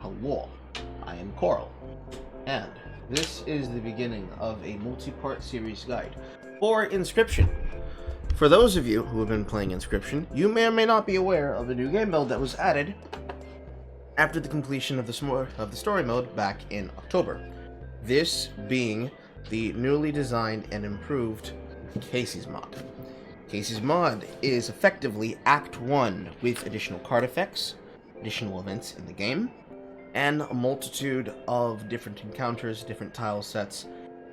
Hello, I am Coral, and this is the beginning of a multi-part series guide for Inscryption. For those of you who have been playing Inscryption, you may or may not be aware of a new game mode that was added after the completion of the story mode back in October. This being the newly designed and improved Kaycee's mod. Kaycee's mod is effectively Act 1 with additional card effects, additional events in the game, and a multitude of different encounters, different tile sets,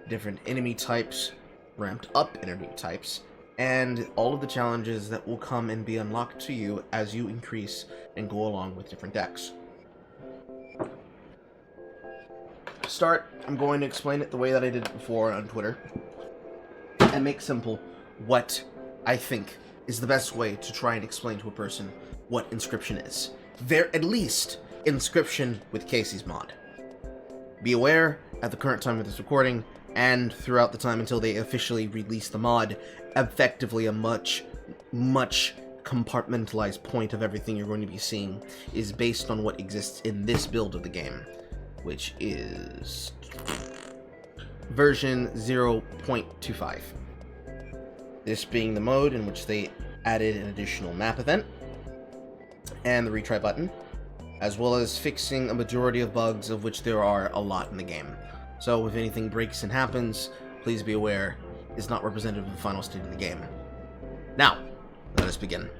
different enemy types, ramped up enemy types, and all of the challenges that will come and be unlocked to you as you increase and go along with different decks. To start, I'm going to explain it the way that I did it before on Twitter, and make simple what I think is the best way to try and explain to a person what Inscryption is. At least Inscryption with Kaycee's mod. Be aware, at the current time of this recording, and throughout the time until they officially release the mod, effectively a much compartmentalized point of everything you're going to be seeing is based on what exists in this build of the game, which is version 0.25. This being the mode in which they added an additional map event and the retry button, as well as fixing a majority of bugs, of which there are a lot in the game. So if anything breaks and happens, please be aware it's not representative of the final state of the game. Now, let us begin.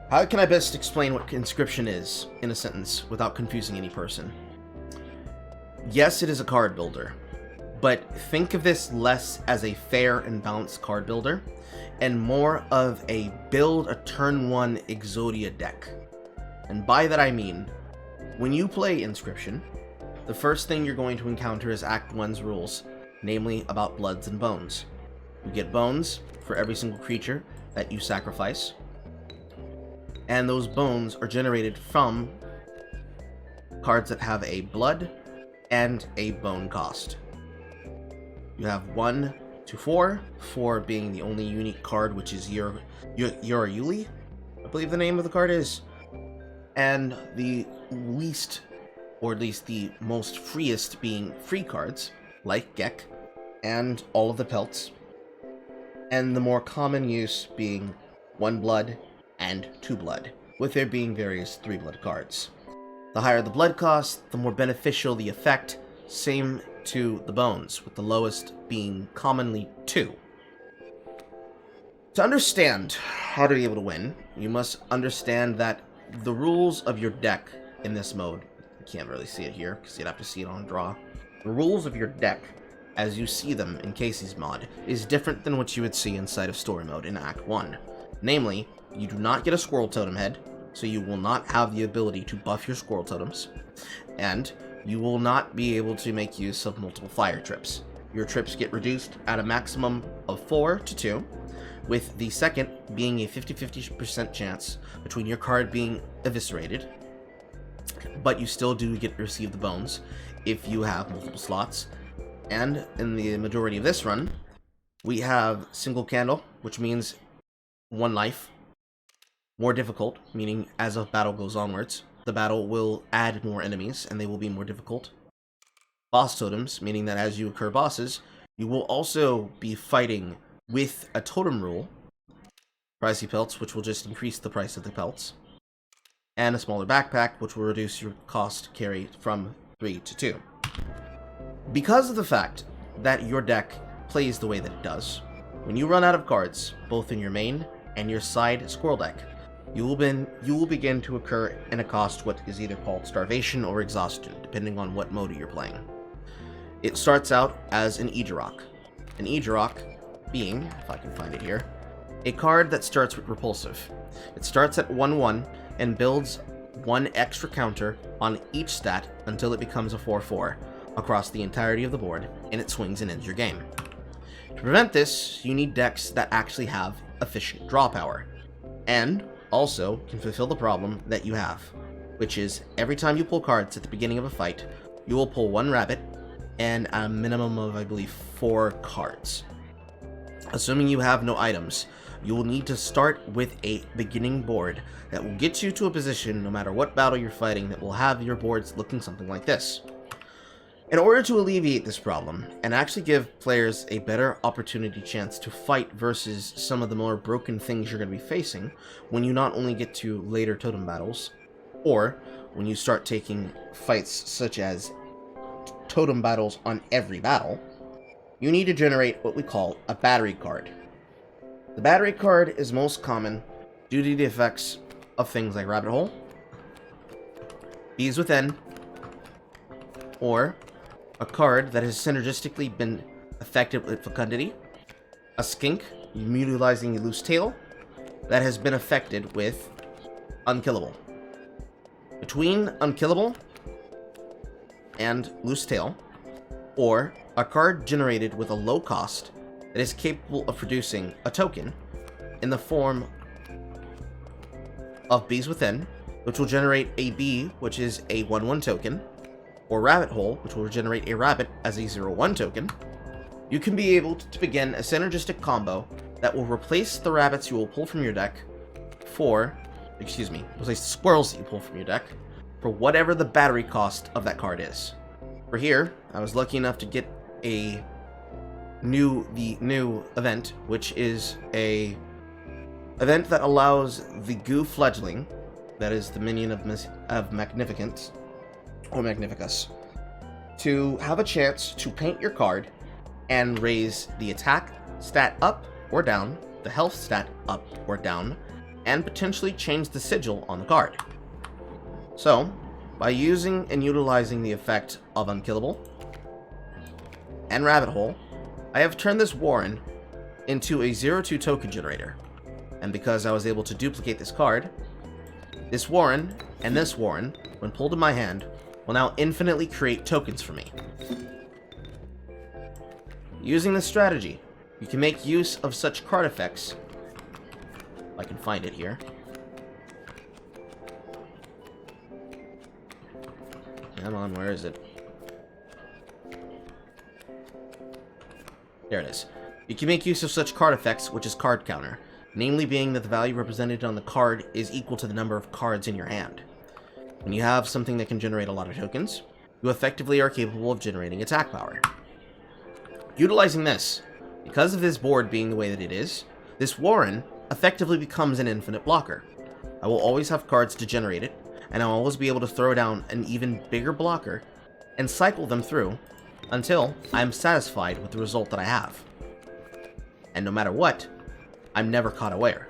How can I best explain what Inscryption is in a sentence without confusing any person? Yes, it is a card builder, but think of this less as a fair and balanced card builder, and more of a build a turn 1 Exodia deck. And by that I mean, when you play Inscryption, the first thing you're going to encounter is Act 1's rules, namely about bloods and bones. You get bones for every single creature that you sacrifice, and those bones are generated from cards that have a blood and a bone cost. You have 1 to 4, 4 being the only unique card, which is Yuli, I believe the name of the card is, and the least, or at least the most freest, being free cards, like Gek, and all of the pelts, and the more common use being 1 blood and 2 blood, with there being various 3 blood cards. The higher the blood cost, the more beneficial the effect, same to the bones, with the lowest being commonly 2. To understand how to be able to win, you must understand that the rules of your deck in this mode, you can't really see it here because you'd have to see it on draw. The rules of your deck, as you see them in Kaycee's mod, is different than what you would see inside of story mode in Act 1. Namely, you do not get a squirrel totem head, so you will not have the ability to buff your squirrel totems, and you will not be able to make use of multiple fire trips. Your trips get reduced at a maximum of 4 to 2, with the second being a 50-50% chance between your card being eviscerated, but you still do receive the bones if you have multiple slots. And in the majority of this run, we have single candle, which means 1 life. More difficult, meaning as a battle goes onwards, the battle will add more enemies, and they will be more difficult. Boss totems, meaning that as you occur bosses, you will also be fighting with a totem rule. Pricey pelts, which will just increase the price of the pelts. And a smaller backpack, which will reduce your cost carry from 3 to 2. Because of the fact that your deck plays the way that it does, when you run out of cards, both in your main and your side squirrel deck, you will begin to occur in a cost what is either called starvation or exhaustion, depending on what mode you're playing. It starts out as an Eidorok. An Eidorok being, if I can find it here, a card that starts with repulsive. It starts at 1/1 and builds 1 extra counter on each stat until it becomes a 4/4 across the entirety of the board, and it swings and ends your game. To prevent this, you need decks that actually have efficient draw power, and also can fulfill the problem that you have, which is every time you pull cards at the beginning of a fight, you will pull 1 rabbit and a minimum of, I believe, 4 cards. Assuming you have no items, you will need to start with a beginning board that will get you to a position, no matter what battle you're fighting, that will have your boards looking something like this. In order to alleviate this problem, and actually give players a better opportunity chance to fight versus some of the more broken things you're going to be facing when you not only get to later totem battles, or when you start taking fights such as totem battles on every battle, you need to generate what we call a battery card. The battery card is most common due to the effects of things like Rabbit Hole, Bees Within, or a card that has synergistically been affected with Fecundity, a skink utilizing a loose tail that has been affected with Unkillable. Between Unkillable and loose tail, or a card generated with a low cost that is capable of producing a token in the form of Bees Within, which will generate a bee, which is a 1/1 token, or Rabbit Hole, which will generate a rabbit as a 0/1 token, you can be able to begin a synergistic combo that will replace the rabbits you will pull from your deck replace the squirrels that you pull from your deck for whatever the battery cost of that card is. For here, I was lucky enough to get the new event, which is a event that allows the Goo Fledgling, that is the minion of Magnificence, or Magnificus, to have a chance to paint your card and raise the attack stat up or down, the health stat up or down, and potentially change the sigil on the card. So, by using and utilizing the effect of Unkillable and Rabbit Hole, I have turned this Warren into a 0/2 token generator. And because I was able to duplicate this card, this Warren and this Warren, when pulled in my hand, will now infinitely create tokens for me. Using this strategy, you can make use of such card effects. If I can find it here. Come on, where is it? There it is. You can make use of such card effects, which is card counter, namely being that the value represented on the card is equal to the number of cards in your hand. When you have something that can generate a lot of tokens, you effectively are capable of generating attack power. Utilizing this, because of this board being the way that it is, this Warren effectively becomes an infinite blocker. I will always have cards to generate it, and I'll always be able to throw down an even bigger blocker and cycle them through until I'm satisfied with the result that I have. And no matter what, I'm never caught aware.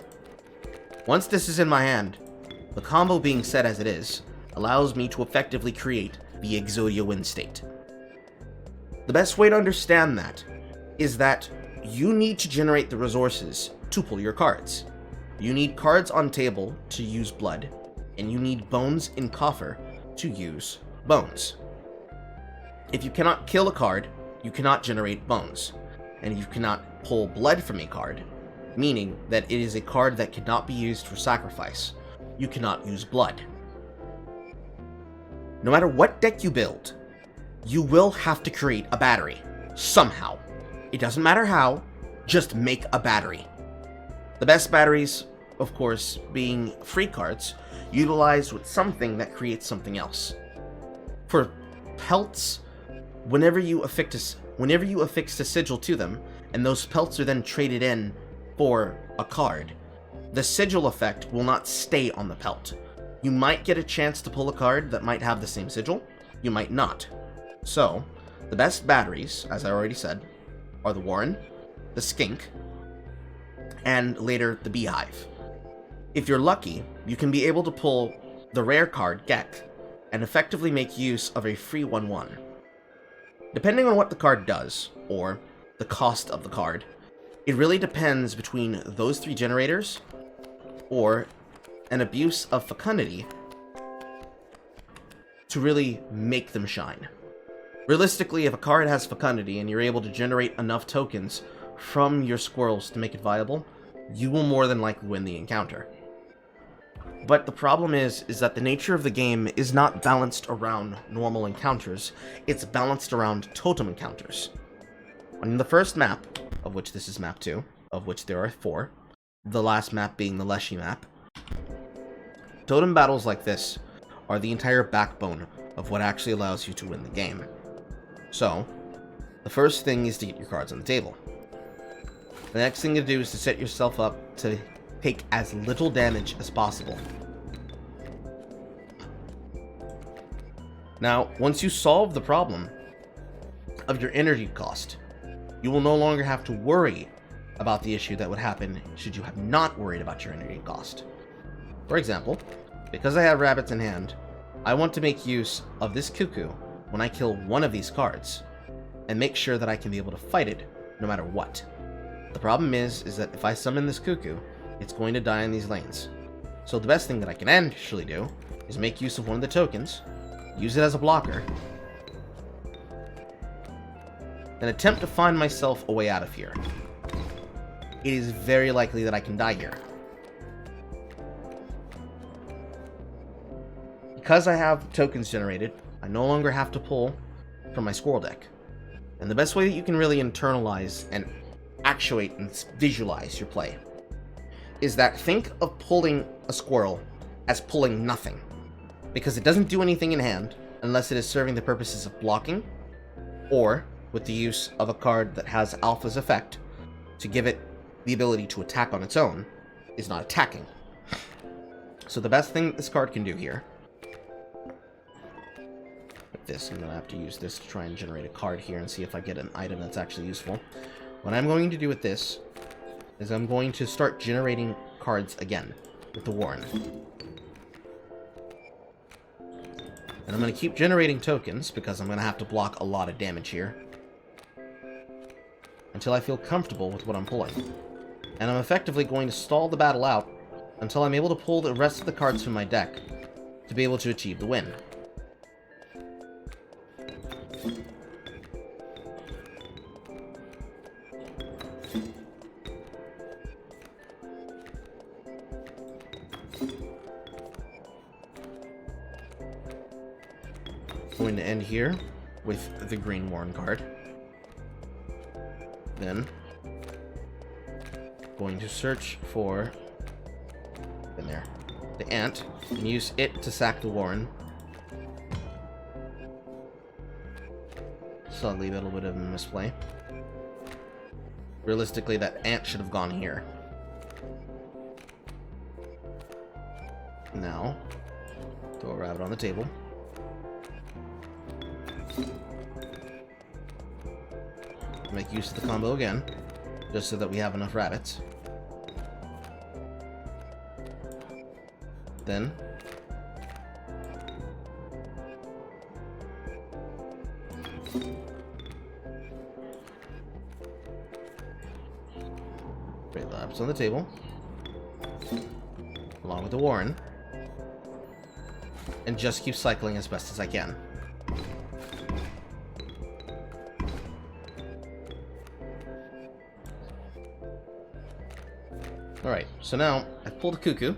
Once this is in my hand, the combo being set as it is, allows me to effectively create the Exodia win state. The best way to understand that is that you need to generate the resources to pull your cards. You need cards on table to use blood, and you need bones in coffer to use bones. If you cannot kill a card, you cannot generate bones, and you cannot pull blood from a card, meaning that it is a card that cannot be used for sacrifice. You cannot use blood. No matter what deck you build, you will have to create a battery, somehow. It doesn't matter how, just make a battery. The best batteries, of course, being free cards, utilized with something that creates something else. For pelts, whenever you affix a sigil to them, and those pelts are then traded in for a card, the sigil effect will not stay on the pelt. You might get a chance to pull a card that might have the same sigil, you might not. So, the best batteries, as I already said, are the Warren, the Skink, and later the Beehive. If you're lucky, you can be able to pull the rare card, Gek, and effectively make use of a free 1/1. Depending on what the card does, or the cost of the card, it really depends between those three generators, or an abuse of fecundity to really make them shine. Realistically, if a card has fecundity and you're able to generate enough tokens from your squirrels to make it viable, you will more than likely win the encounter. But the problem is that the nature of the game is not balanced around normal encounters, it's balanced around totem encounters. On the first map, of which this is map 2, of which there are 4. The last map being the Leshy map. Totem battles like this are the entire backbone of what actually allows you to win the game. So, the first thing is to get your cards on the table. The next thing to do is to set yourself up to take as little damage as possible. Now, once you solve the problem of your energy cost, you will no longer have to worry about the issue that would happen should you have not worried about your energy cost. For example, because I have rabbits in hand, I want to make use of this cuckoo when I kill one of these cards, and make sure that I can be able to fight it no matter what. The problem is that if I summon this cuckoo, it's going to die in these lanes. So the best thing that I can actually do is make use of one of the tokens, use it as a blocker, and attempt to find myself a way out of here. It is very likely that I can die here. Because I have tokens generated, I no longer have to pull from my squirrel deck. And the best way that you can really internalize and actuate and visualize your play is that think of pulling a squirrel as pulling nothing. Because it doesn't do anything in hand unless it is serving the purposes of blocking, or with the use of a card that has Alpha's effect to give it the ability to attack on its own, is not attacking. So the best thing that this card can do here, with this, I'm going to have to use this to try and generate a card here and see if I get an item that's actually useful. What I'm going to do with this is I'm going to start generating cards again with the Warren. And I'm going to keep generating tokens, because I'm going to have to block a lot of damage here, until I feel comfortable with what I'm pulling. And I'm effectively going to stall the battle out until I'm able to pull the rest of the cards from my deck to be able to achieve the win. Going to end here with the green Warren card. Then going to search for in there the ant and use it to sack the Warren. Slightly a little bit of a misplay. Realistically, that ant should have gone here. Now, throw a rabbit on the table. Make use of the combo again, just so that we have enough rabbits. Then bring the rabbits on the table, along with the Warren, and just keep cycling as best as I can. Alright, so now I've pulled a cuckoo.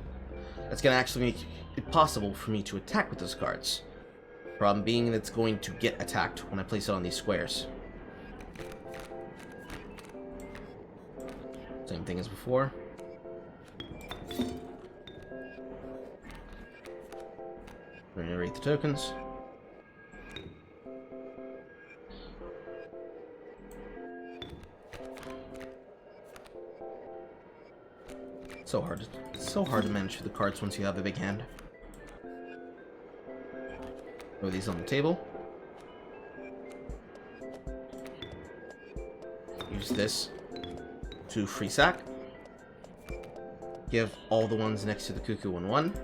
That's going to actually make it possible for me to attack with those cards. Problem being that it's going to get attacked when I place it on these squares. Same thing as before. Generate the tokens. It's so hard to manage the cards once you have a big hand. Throw these on the table. Use this to free sack. Give all the ones next to the cuckoo 1/1.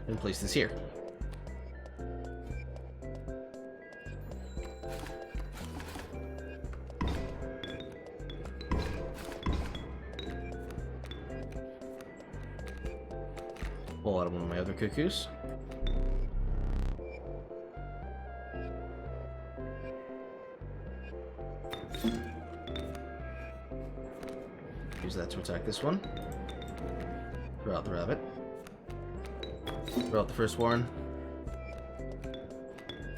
And place this here. Pull out one of my other cuckoos. Use that to attack this one. Throw out the rabbit. Throw out the first Warren.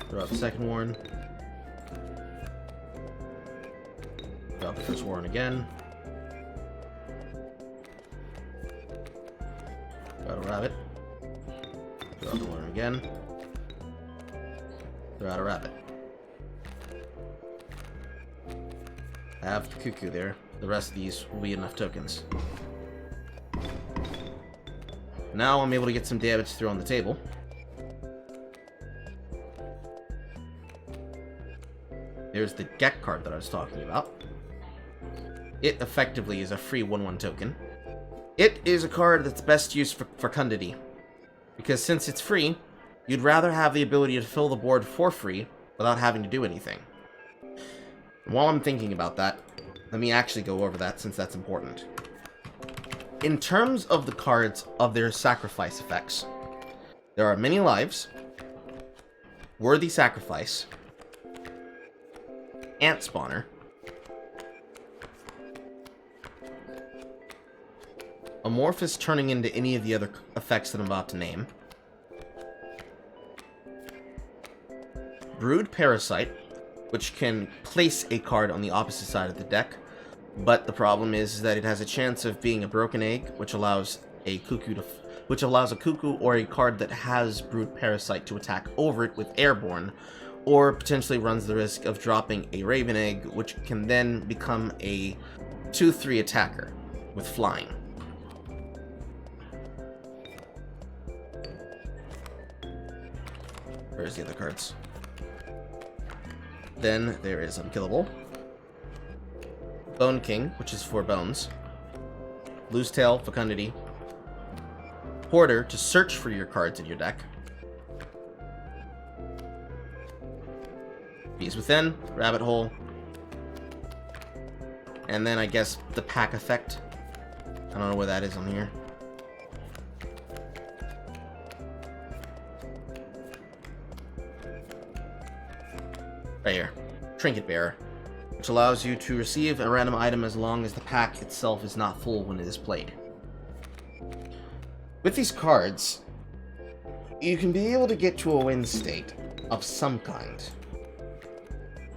Throw out the second Warren. Throw out the first Warren again. Throw out a rabbit. Throw out the Warren again. Throw out a rabbit. I have the cuckoo there. The rest of these will be enough tokens. Now I'm able to get some damage through on the table. There's the Gek card that I was talking about. It effectively is a free 1/1 token. It is a card that's best used for fecundity, because since it's free, you'd rather have the ability to fill the board for free without having to do anything. And while I'm thinking about that, let me actually go over that since that's important. In terms of the cards of their sacrifice effects, there are many lives, worthy sacrifice, ant spawner, amorphous turning into any of the other effects that I'm about to name, brood parasite, which can place a card on the opposite side of the deck, but the problem is that it has a chance of being a broken egg, which allows a cuckoo or a card that has brood parasite to attack over it with airborne, or potentially runs the risk of dropping a raven egg, which can then become a 2/3 attacker with flying. Where's the other cards? Then there is Unkillable, Bone King, which is 4 bones, Loose Tail, Fecundity, Hoarder, to search for your cards in your deck, Bees Within, Rabbit Hole, and then I guess the Pack Effect. I don't know where that is on here. Right here. Trinket Bearer, which allows you to receive a random item as long as the pack itself is not full when it is played. With these cards, you can be able to get to a win state of some kind,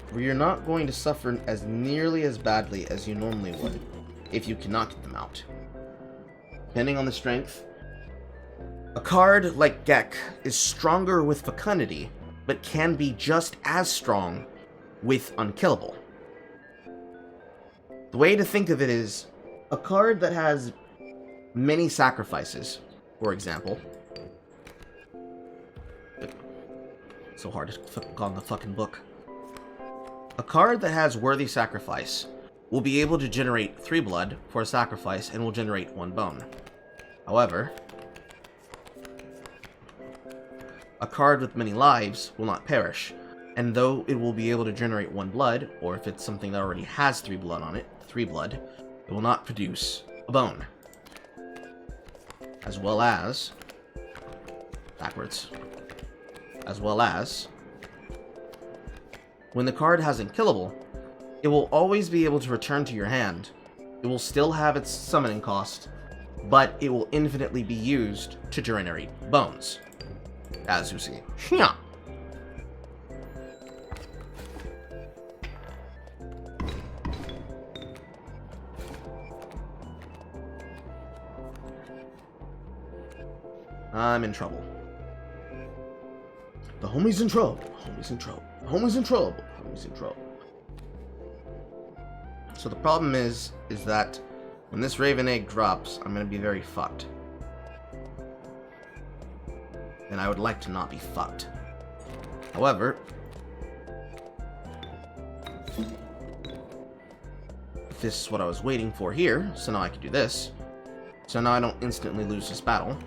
where you're not going to suffer as nearly as badly as you normally would if you cannot get them out. Depending on the strength, a card like Gek is stronger with Fecundity, but can be just as strong with Unkillable. The way to think of it is, a card that has many sacrifices, for example. So hard to click on the fucking book. A card that has worthy sacrifice will be able to generate 3 blood for a sacrifice and will generate 1 bone. However, a card with many lives will not perish, and though it will be able to generate 1 blood, or if it's something that already has 3 blood on it, 3 blood, it will not produce a bone. As well as, when the card has Unkillable, it will always be able to return to your hand. It will still have its summoning cost, but it will infinitely be used to generate bones. As you see. Yeah. I'm in trouble. The homie's in trouble. Homie's in trouble. Homie's in trouble. Homie's in trouble. So the problem is that when this Raven Egg drops, I'm gonna be very fucked. And I would like to not be fucked. However, this is what I was waiting for here, so now I can do this. So now I don't instantly lose this battle.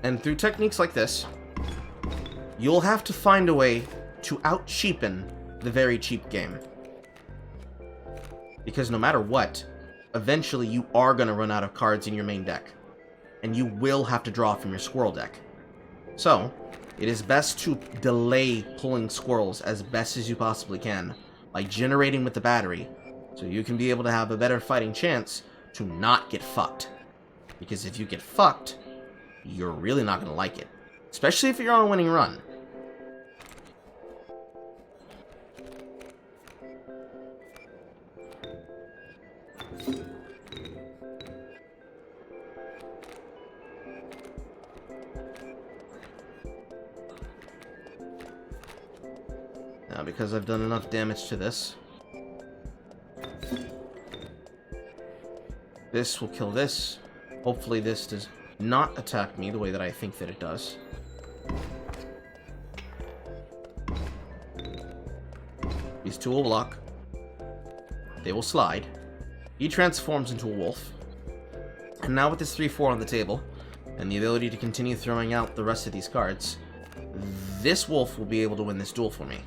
And through techniques like this, you'll have to find a way to out-cheapen the very cheap game. Because no matter what, eventually you are going to run out of cards in your main deck. And you will have to draw from your squirrel deck. So, it is best to delay pulling squirrels as best as you possibly can by generating with the battery, so you can be able to have a better fighting chance to not get fucked. Because if you get fucked, you're really not going to like it. Especially if you're on a winning run. Now, because I've done enough damage to this, this will kill this. Hopefully this does not attack me the way that I think that it does. These two will block. They will slide. He transforms into a wolf. And now with this 3-4 on the table, and the ability to continue throwing out the rest of these cards, this wolf will be able to win this duel for me.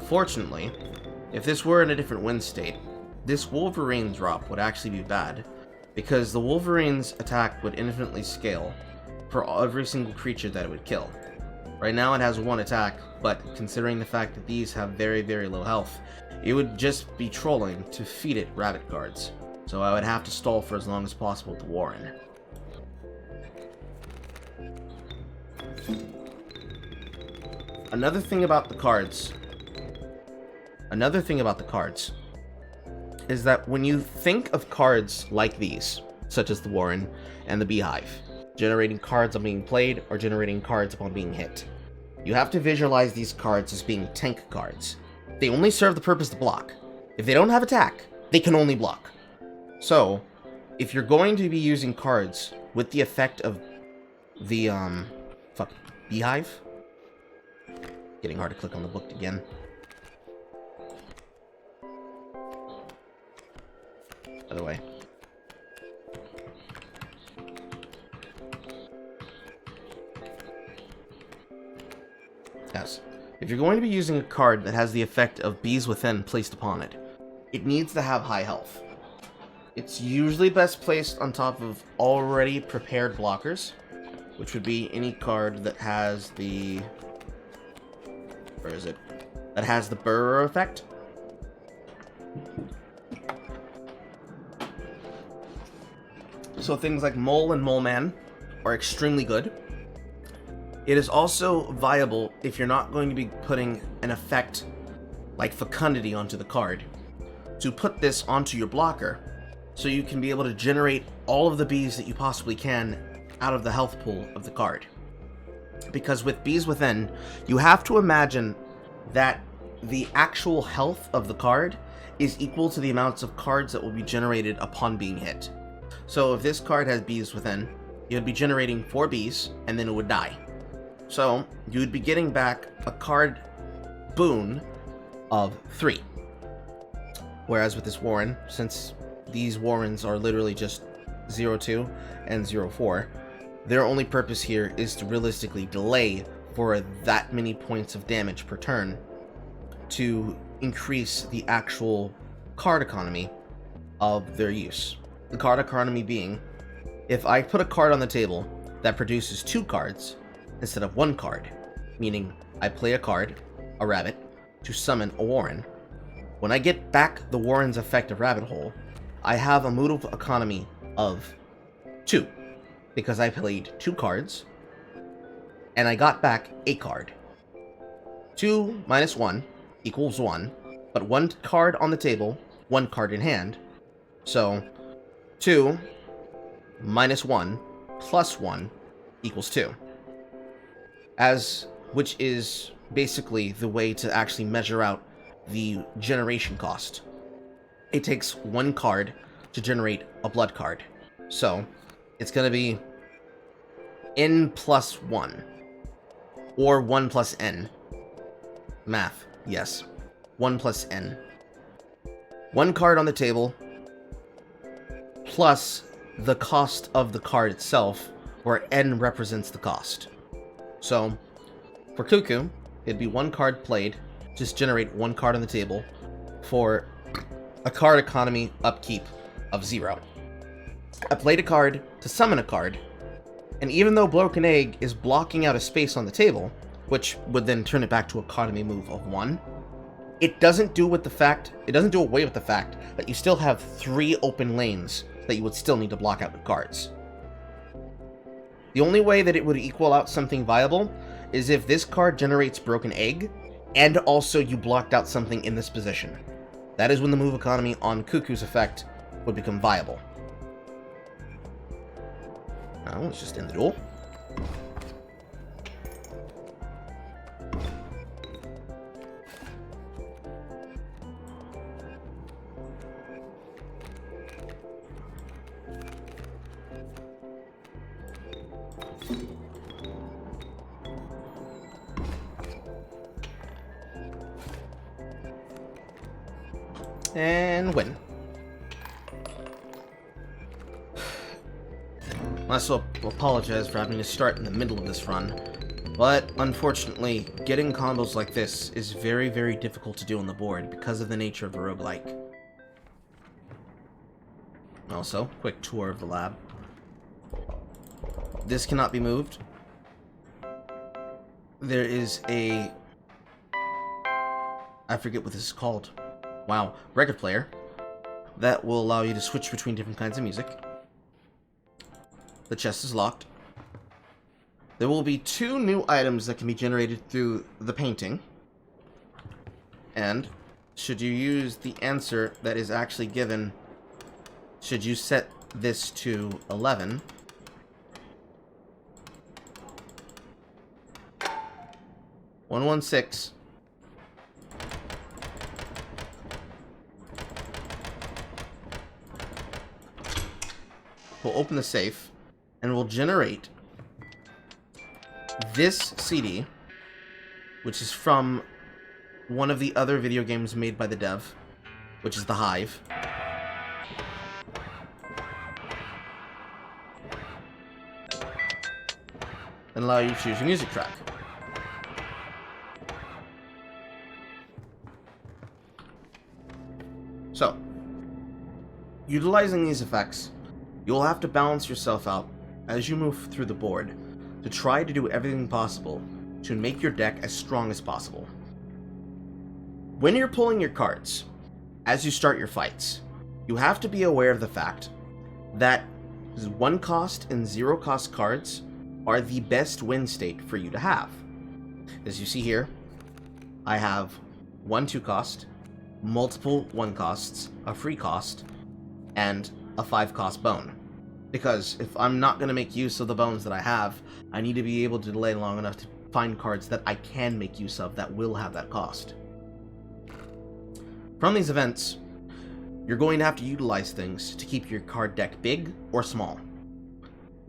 Fortunately, if this were in a different win state, this Wolverine drop would actually be bad, because the Wolverine's attack would infinitely scale for every single creature that it would kill. Right now it has one attack, but considering the fact that these have very, very low health, it would just be trolling to feed it rabbit cards, so I would have to stall for as long as possible with the Warren. Another thing about the cards is that when you think of cards like these, such as the Warren and the Beehive, generating cards on being played or generating cards upon being hit, you have to visualize these cards as being tank cards. They only serve the purpose to block. If they don't have attack, they can only block. So, if you're going to be using cards with the effect of the, Beehive? Getting hard to click on the book again. Other way. Yes. If you're going to be using a card that has the effect of Bees Within placed upon it, it needs to have high health. It's usually best placed on top of already prepared blockers, which would be any card that has the... Where is it? That has the Burrow effect. So things like Mole and Mole Man are extremely good. It is also viable if you're not going to be putting an effect like Fecundity onto the card, to put this onto your blocker so you can be able to generate all of the bees that you possibly can out of the health pool of the card. Because with Bees Within, you have to imagine that the actual health of the card is equal to the amounts of cards that will be generated upon being hit. So if this card has Bees Within, you would be generating 4 bees, and then it would die. So you would be getting back a card boon of 3. Whereas with this Warren, since these Warrens are literally just 0-2 and 0-4, their only purpose here is to realistically delay for that many points of damage per turn to increase the actual card economy of their use. The card economy being, if I put a card on the table that produces 2 cards instead of 1 card, meaning I play a card, a rabbit, to summon a Warren, when I get back the Warren's effect of Rabbit Hole, I have a move economy of 2, because I played 2 cards, and I got back a card. 2 minus 1 equals 1, but 1 card on the table, 1 card in hand, so 2 minus 1 plus 1 equals 2. Which is basically the way to actually measure out the generation cost. It takes 1 card to generate a blood card. So, it's going to be n plus 1. Or 1 plus n. Math, yes. 1 plus n. 1 card on the table, plus the cost of the card itself, where n represents the cost. So, for Cuckoo, it'd be 1 card played, just generate 1 card on the table, for a card economy upkeep of 0. I played a card to summon a card, and even though Broken Egg is blocking out a space on the table, which would then turn it back to economy move of 1, it doesn't do away with the fact that you still have 3 open lanes that you would still need to block out with cards. The only way that it would equal out something viable is if this card generates Broken Egg, and also you blocked out something in this position. That is when the move economy on Cuckoo's effect would become viable. Now, let's just end the duel. And win. I also apologize for having to start in the middle of this run, but unfortunately, getting combos like this is very, very difficult to do on the board because of the nature of the roguelike. Also, quick tour of the lab. This cannot be moved. There is a... I forget what this is called. Wow, record player. That will allow you to switch between different kinds of music. The chest is locked. There will be 2 new items that can be generated through the painting. And should you use the answer that is actually given, should you set this to 11, (116) we'll open the safe and we'll generate this CD, which is from one of the other video games made by the dev, which is The Hive. And allow you to choose your music track. So, utilizing these effects, you'll have to balance yourself out as you move through the board to try to do everything possible to make your deck as strong as possible. When you're pulling your cards, as you start your fights, you have to be aware of the fact that 1 cost and 0 cost cards are the best win state for you to have. As you see here, I have 1 2 cost, multiple 1 costs, a free cost, and a 5 cost bone. Because if I'm not going to make use of the bones that I have, I need to be able to delay long enough to find cards that I can make use of that will have that cost. From these events, you're going to have to utilize things to keep your card deck big or small.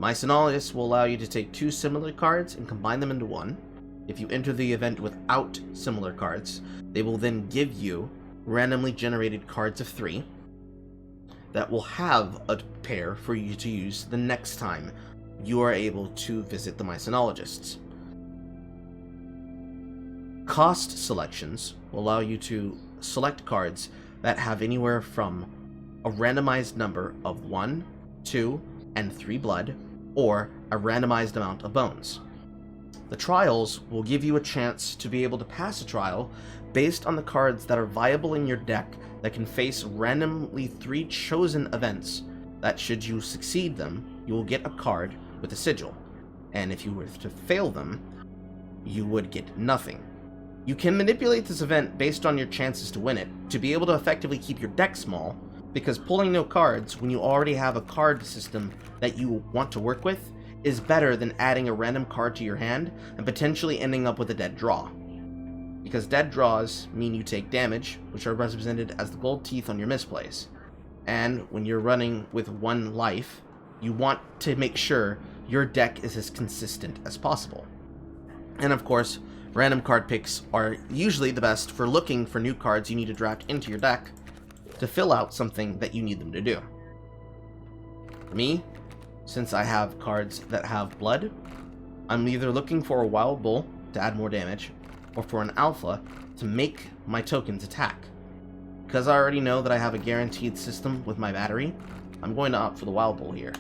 Mycenologist will allow you to take 2 similar cards and combine them into 1. If you enter the event without similar cards, they will then give you randomly generated cards of 3 that will have a pair for you to use the next time you are able to visit the Mycenologists. Cost selections will allow you to select cards that have anywhere from a randomized number of 1, 2, and 3 blood, or a randomized amount of bones. The trials will give you a chance to be able to pass a trial based on the cards that are viable in your deck that can face randomly 3 chosen events that, should you succeed them, you will get a card with a sigil, and if you were to fail them, you would get nothing. You can manipulate this event based on your chances to win it to be able to effectively keep your deck small, because pulling no cards when you already have a card system that you want to work with is better than adding a random card to your hand and potentially ending up with a dead draw. Because dead draws mean you take damage, which are represented as the gold teeth on your misplays. And when you're running with 1 life, you want to make sure your deck is as consistent as possible. And of course, random card picks are usually the best for looking for new cards you need to draft into your deck to fill out something that you need them to do. For me, since I have cards that have blood, I'm either looking for a wild bull to add more damage, or for an alpha to make my tokens attack. Because I already know that I have a guaranteed system with my battery, I'm going to opt for the Wild Bull here.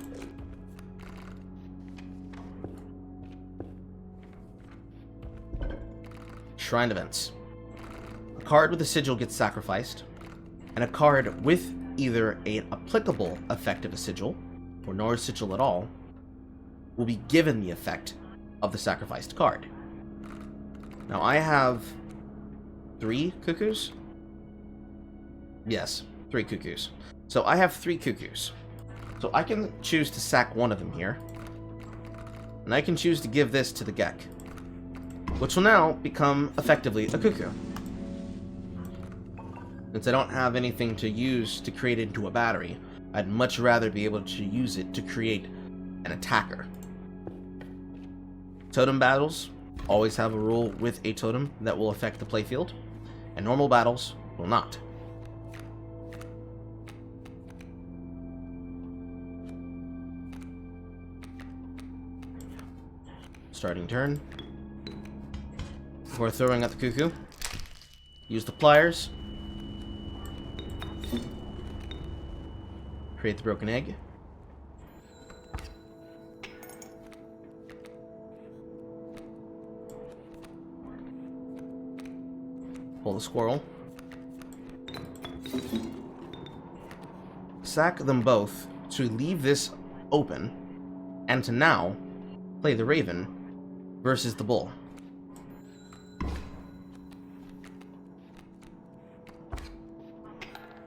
Shrine events. A card with a sigil gets sacrificed, and a card with either an applicable effect of a sigil, or no sigil at all, will be given the effect of the sacrificed card. Now I have 3 cuckoos? Yes, 3 cuckoos. So I have 3 cuckoos. So I can choose to sack one of them here, and I can choose to give this to the Gek, which will now become effectively a cuckoo. Since I don't have anything to use to create it into a battery, I'd much rather be able to use it to create an attacker. Totem battles always have a rule with a totem that will affect the playfield, and normal battles will not. Starting turn. Before throwing at the cuckoo, use the pliers, create the broken egg, pull the squirrel, sack them both to leave this open, and to now play the raven versus the bull.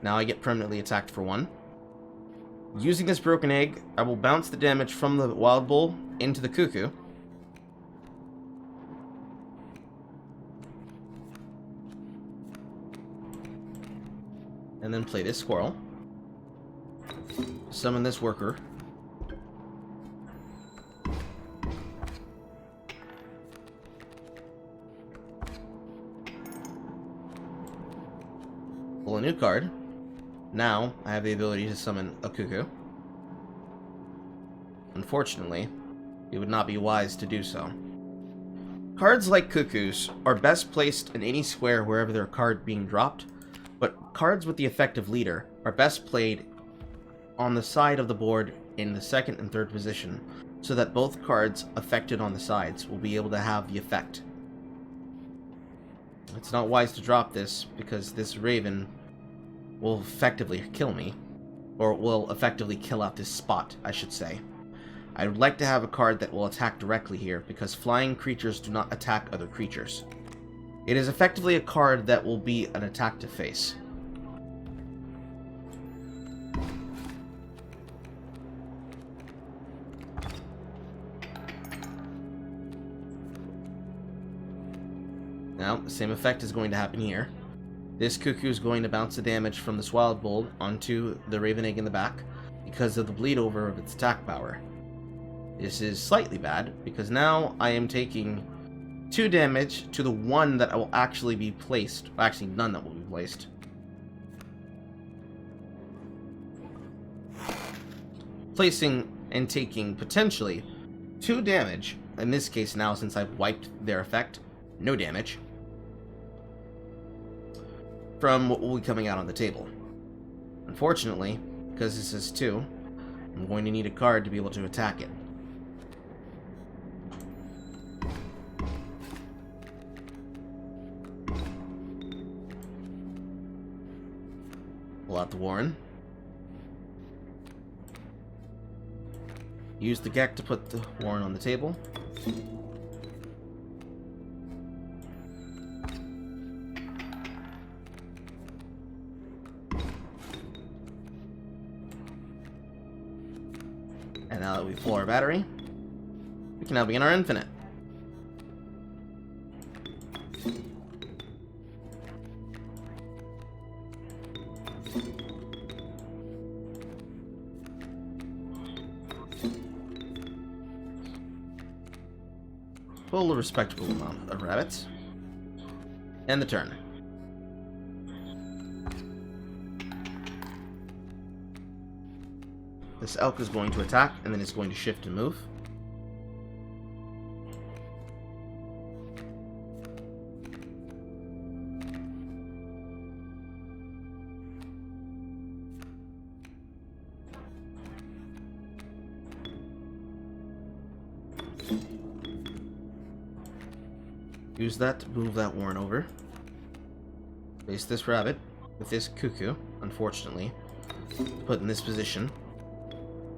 Now I get permanently attacked for 1. Using this broken egg, I will bounce the damage from the wild bull into the cuckoo. And then play this squirrel. Summon this worker. Pull a new card. Now, I have the ability to summon a cuckoo. Unfortunately, it would not be wise to do so. Cards like cuckoos are best placed in any square wherever there's a card being dropped, but cards with the effective leader are best played on the side of the board in the 2nd and 3rd position, so that both cards affected on the sides will be able to have the effect. It's not wise to drop this, because this raven will effectively kill me, or will effectively kill out this spot, I should say. I would like to have a card that will attack directly here, because flying creatures do not attack other creatures. It is effectively a card that will be an attack to face. Now, the same effect is going to happen here. This cuckoo is going to bounce the damage from this wild bull onto the raven egg in the back because of the bleed over of its attack power. This is slightly bad because now I am taking 2 damage to the 1 that will actually be placed. Actually, none that will be placed. Placing and taking potentially 2 damage. In this case now, since I've wiped their effect, no damage from what will be coming out on the table. Unfortunately, because this is 2, I'm going to need a card to be able to attack it. Pull out the Warren. Use the Gek to put the Warren on the table. And now that we pull our battery, we can now begin our infinite. Pull a respectable amount of rabbits. End the turn. This elk is going to attack, and then it's going to shift and move. Use that to move that Warren over. Place this rabbit with this cuckoo, unfortunately, put in this position.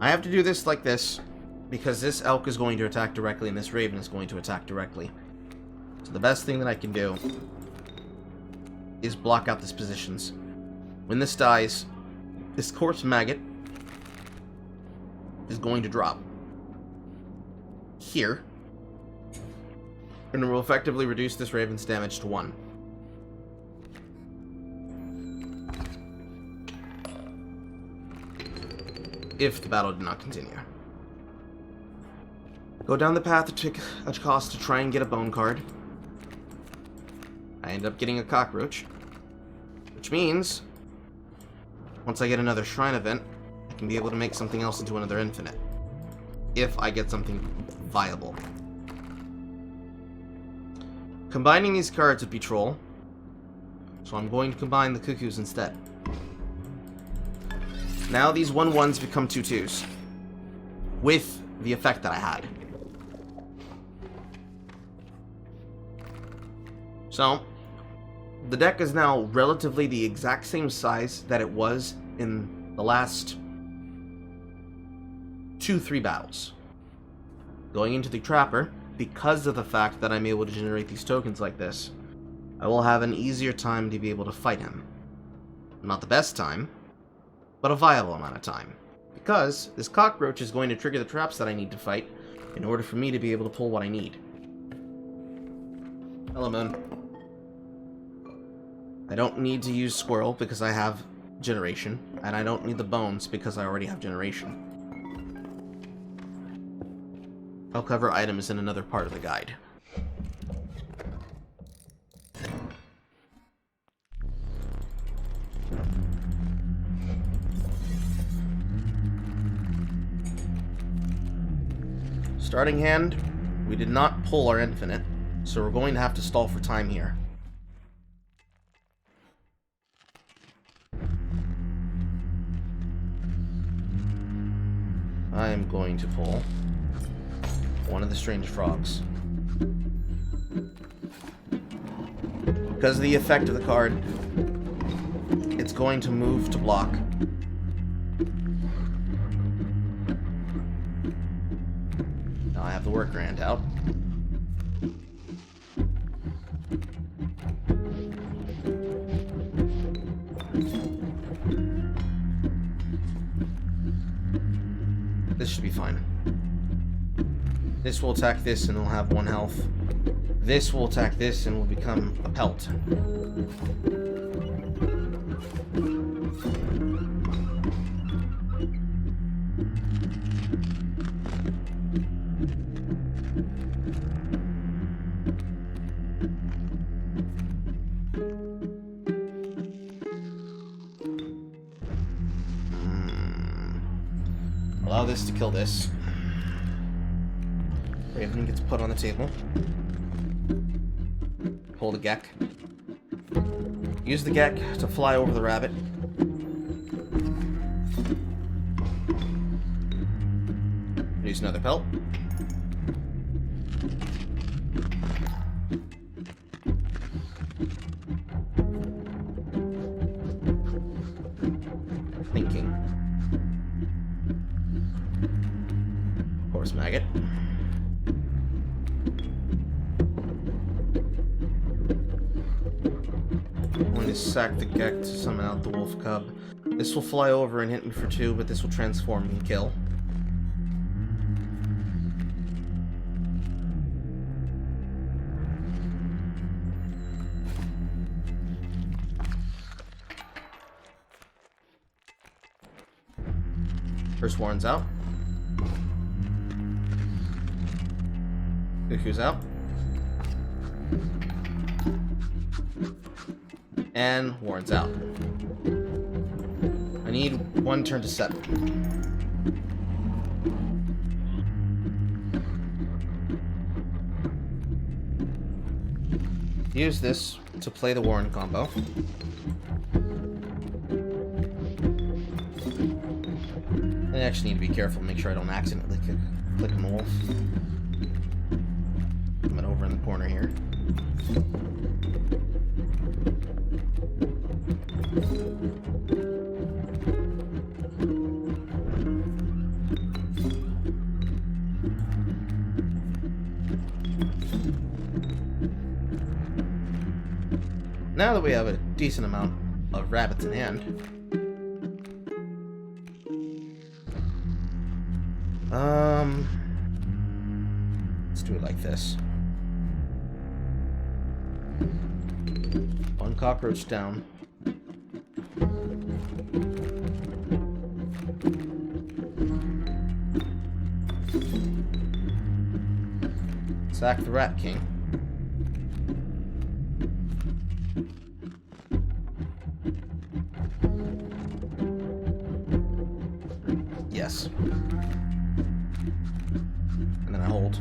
I have to do this like this because this elk is going to attack directly and this raven is going to attack directly. So the best thing that I can do is block out these positions. When this dies, this corpse maggot is going to drop here, and it will effectively reduce this raven's damage to 1. If the battle did not continue. Go down the path to take a cost to try and get a bone card. I end up getting a cockroach, which means once I get another shrine event, I can be able to make something else into another infinite. If I get something viable. Combining these cards would be troll, so I'm going to combine the cuckoos instead. Now these 1/1s become 2/2s, with the effect that I had. So, the deck is now relatively the exact same size that it was in the last 2-3 battles. Going into the Trapper, because of the fact that I'm able to generate these tokens like this, I will have an easier time to be able to fight him. Not the best time, but a viable amount of time. Because this cockroach is going to trigger the traps that I need to fight in order for me to be able to pull what I need. Hello, Moon. I don't need to use Squirrel because I have Generation, and I don't need the Bones because I already have Generation. I'll cover items in another part of the guide. Starting hand, we did not pull our infinite, so we're going to have to stall for time here. I am going to pull one of the strange frogs. Because of the effect of the card, it's going to move to block. Now I have the worker ant out. This should be fine. This will attack this and it'll have 1 health. This will attack this and will become a pelt. Allow this to kill this. Raven gets put on the table. Pull the Gek. Use the Gek to fly over the rabbit. Use another pelt. Thinking. Horse maggot. I'm going to sack the Gek to summon out the wolf cub. This will fly over and hit me for 2, but this will transform and kill. First Warren's out. Cuckoo's out. And Warren's out. I need 1 turn to set. Use this to play the Warren combo. I actually need to be careful, make sure I don't accidentally click on the wolf. Coming over and corner here. Now that we have a decent amount of rabbits in hand, let's do it like this. One cockroach down. Sack the Rat King. Yes. And then I hold.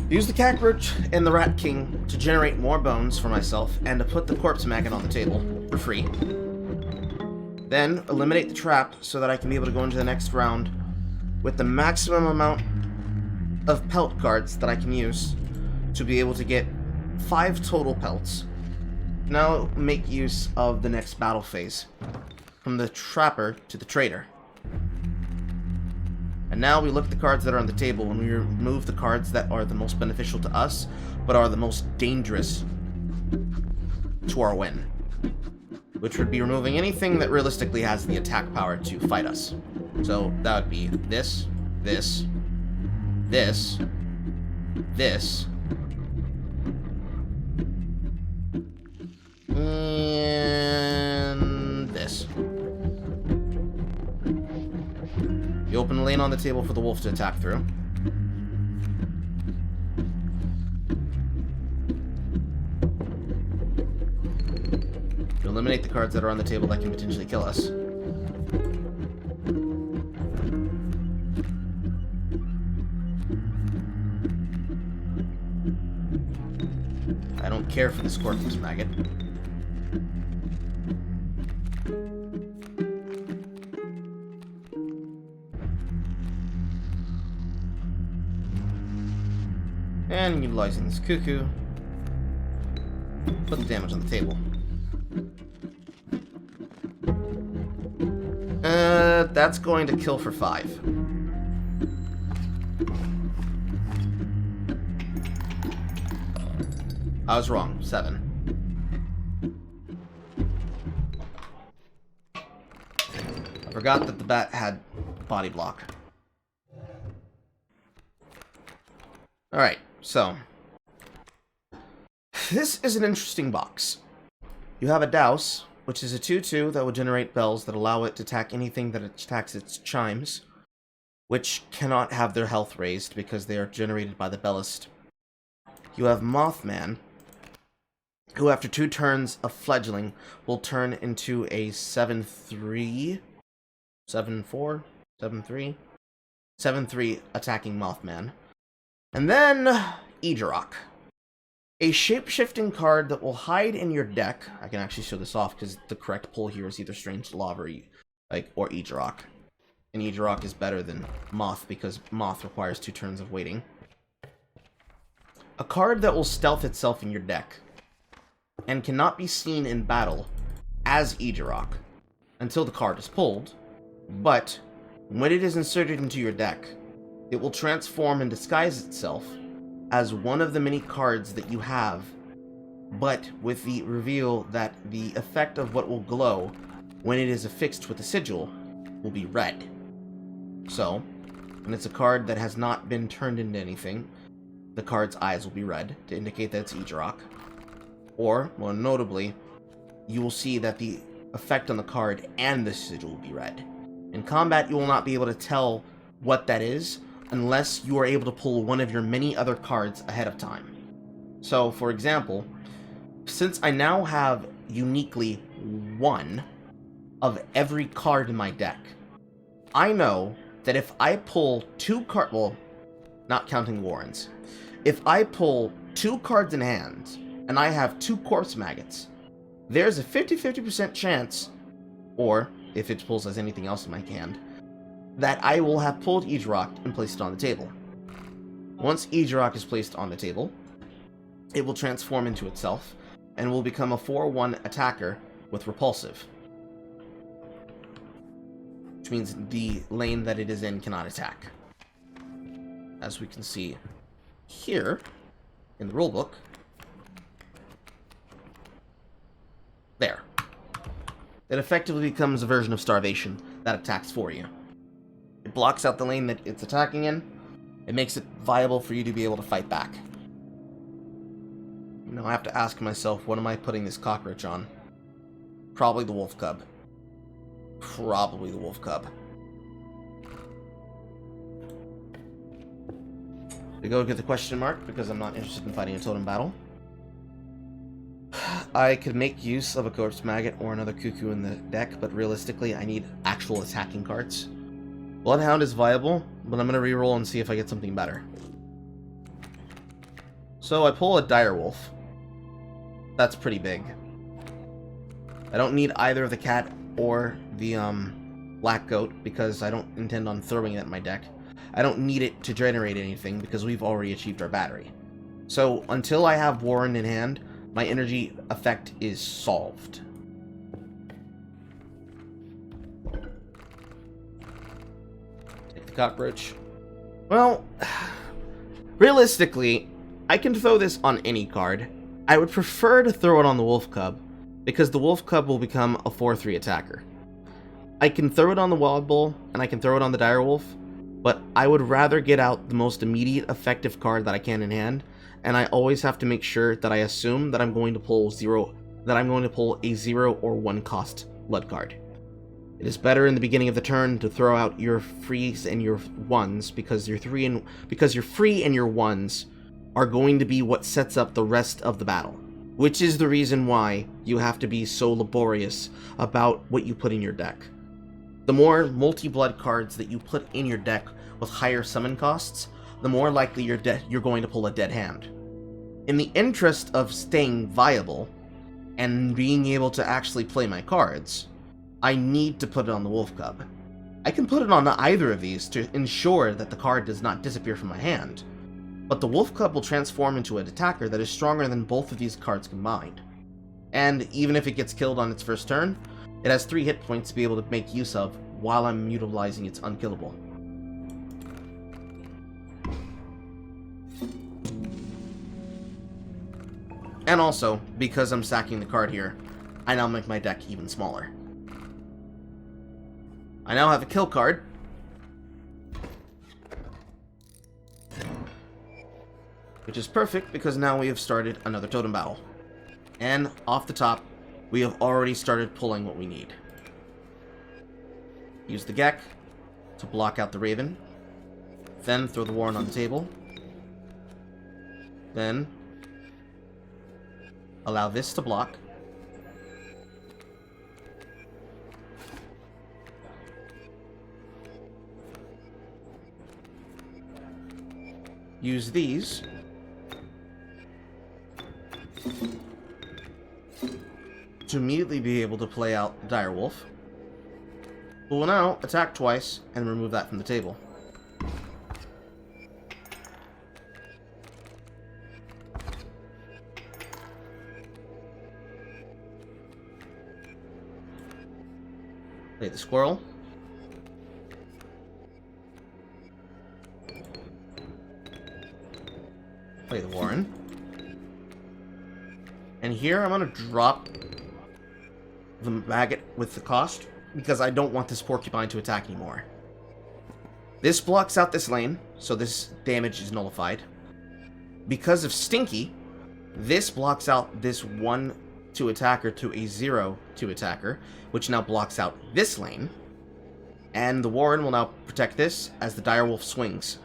Use the cockroach and the Rat King to generate more bones for myself and to put the corpse magnet on the table for free. Then eliminate the trap so that I can be able to go into the next round with the maximum amount of pelt cards that I can use to be able to get 5 total pelts. Now make use of the next battle phase. From the trapper to the trader. And now we look at the cards that are on the table and we remove the cards that are the most beneficial to us, but are the most dangerous to our win. Which would be removing anything that realistically has the attack power to fight us. So that would be this, this, this, this, and this. You open a lane on the table for the wolf to attack through. You eliminate the cards that are on the table that can potentially kill us. I don't care for the Scorpius Maggot. And utilizing this cuckoo, put the damage on the table. That's going to kill for 5. I was wrong, 7. I forgot that the bat had body block. Alright. So, this is an interesting box. You have a Douse, which is a 2/2 that will generate bells that allow it to attack anything that attacks its chimes, which cannot have their health raised because they are generated by the bellist. You have Mothman, who after 2 turns of fledgling will turn into a 7/3, 7/4, 7/3, 7/3 attacking Mothman. And then, Eidorok. A shape-shifting card that will hide in your deck. I can actually show this off because the correct pull here is either Strange Lava or Eidorok. And Eidorok is better than Moth because Moth requires 2 turns of waiting. A card that will stealth itself in your deck and cannot be seen in battle as Eidorok until the card is pulled, but when it is inserted into your deck, it will transform and disguise itself as one of the many cards that you have, but with the reveal that the effect of what will glow when it is affixed with a sigil will be red. So, when it's a card that has not been turned into anything, the card's eyes will be red to indicate that it's Eidorok. Or, more notably, you will see that the effect on the card and the sigil will be red. In combat, you will not be able to tell what that is unless you are able to pull one of your many other cards ahead of time. So, for example, since I now have uniquely 1 of every card in my deck, I know that if I pull 2 cards, well, not counting Warrens, if I pull 2 cards in hand, and I have 2 corpse maggots, there's a 50-50% chance, or if it pulls as anything else in my hand, that I will have pulled Eidorok and placed it on the table. Once Ejirok is placed on the table, it will transform into itself and will become a 4/1 attacker with repulsive, which means the lane that it is in cannot attack. As we can see here in the rulebook, there. It effectively becomes a version of Starvation that attacks for you. It blocks out the lane that it's attacking in. It makes it viable for you to be able to fight back. Now I have to ask myself, what am I putting this cockroach on? Probably the wolf cub. Probably the wolf cub. To go get the question mark, because I'm not interested in fighting a totem battle. I could make use of a corpse maggot or another cuckoo in the deck, but realistically I need actual attacking cards. Bloodhound is viable, but I'm going to reroll and see if I get something better. So I pull a direwolf. That's pretty big. I don't need either the cat or the black goat because I don't intend on throwing it at my deck. I don't need it to generate anything because we've already achieved our battery. So until I have Warren in hand, my energy effect is solved. Take the cockroach. Well, realistically, I can throw this on any card. I would prefer to throw it on the wolf cub, because the wolf cub will become a 4/3 attacker. I can throw it on the wild bull, and I can throw it on the direwolf, but I would rather get out the most immediate effective card that I can in hand, and I always have to make sure that I assume that I'm going to pull a 0 or 1 cost blood card. It is better in the beginning of the turn to throw out your frees and your ones, because your free and your ones are going to be what sets up the rest of the battle. Which is the reason why you have to be so laborious about what you put in your deck. The more multi-blood cards that you put in your deck with higher summon costs, the more likely you're going to pull a dead hand. In the interest of staying viable and being able to actually play my cards, I need to put it on the wolf cub. I can put it on either of these to ensure that the card does not disappear from my hand, but the wolf cub will transform into an attacker that is stronger than both of these cards combined. And even if it gets killed on its first turn, it has 3 hit points to be able to make use of while I'm utilizing its unkillable. And also, because I'm sacking the card here, I now make my deck even smaller. I now have a kill card. Which is perfect because now we have started another totem battle. And off the top, we have already started pulling what we need. Use the Gek to block out the Raven. Then throw the Warren on the table. Then allow this to block. Use these to immediately be able to play out the Direwolf, who will now attack twice and remove that from the table. Play the Squirrel. Play the Warren. And here I'm going to drop the maggot with the cost, because I don't want this porcupine to attack anymore. This blocks out this lane, so this damage is nullified. Because of Stinky, this blocks out this 1/2 attacker to a 0/2 attacker, which now blocks out this lane. And the Warren will now protect this as the Direwolf swings.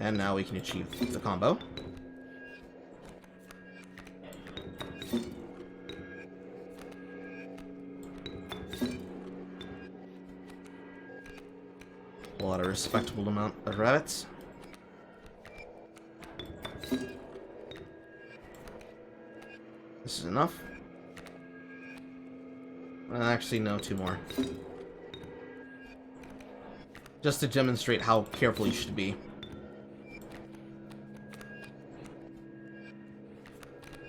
And now we can achieve the combo. Pull out a respectable amount of rabbits. This is enough. Actually, no, 2 more. Just to demonstrate how careful you should be.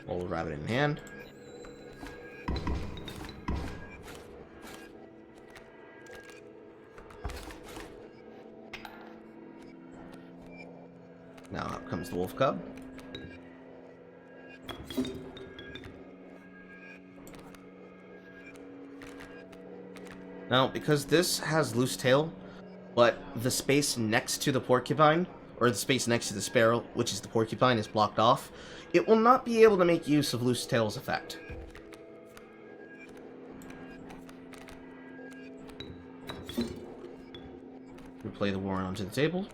Old rabbit in hand. Now up comes the wolf cub. Now, because this has loose tail, but the space next to the porcupine, or the space next to the sparrow, which is the porcupine, is blocked off, it will not be able to make use of loose tail's effect. Replay the warren onto the table.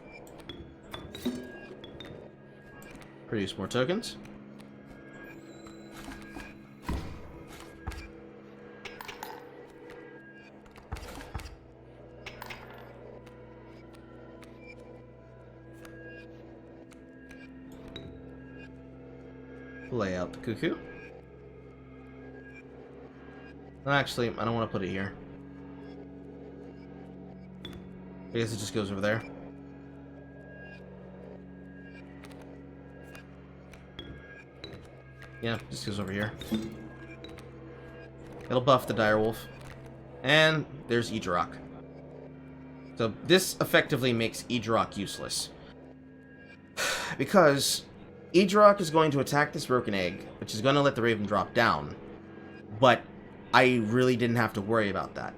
Produce more tokens. Lay out the cuckoo. Actually, I don't want to put it here. I guess it just goes over there. Yeah, just goes over here. It'll buff the direwolf. And there's Eidrock. So this effectively makes Eidrock useless. Because Eidrock is going to attack this broken egg, which is going to let the raven drop down. But I really didn't have to worry about that.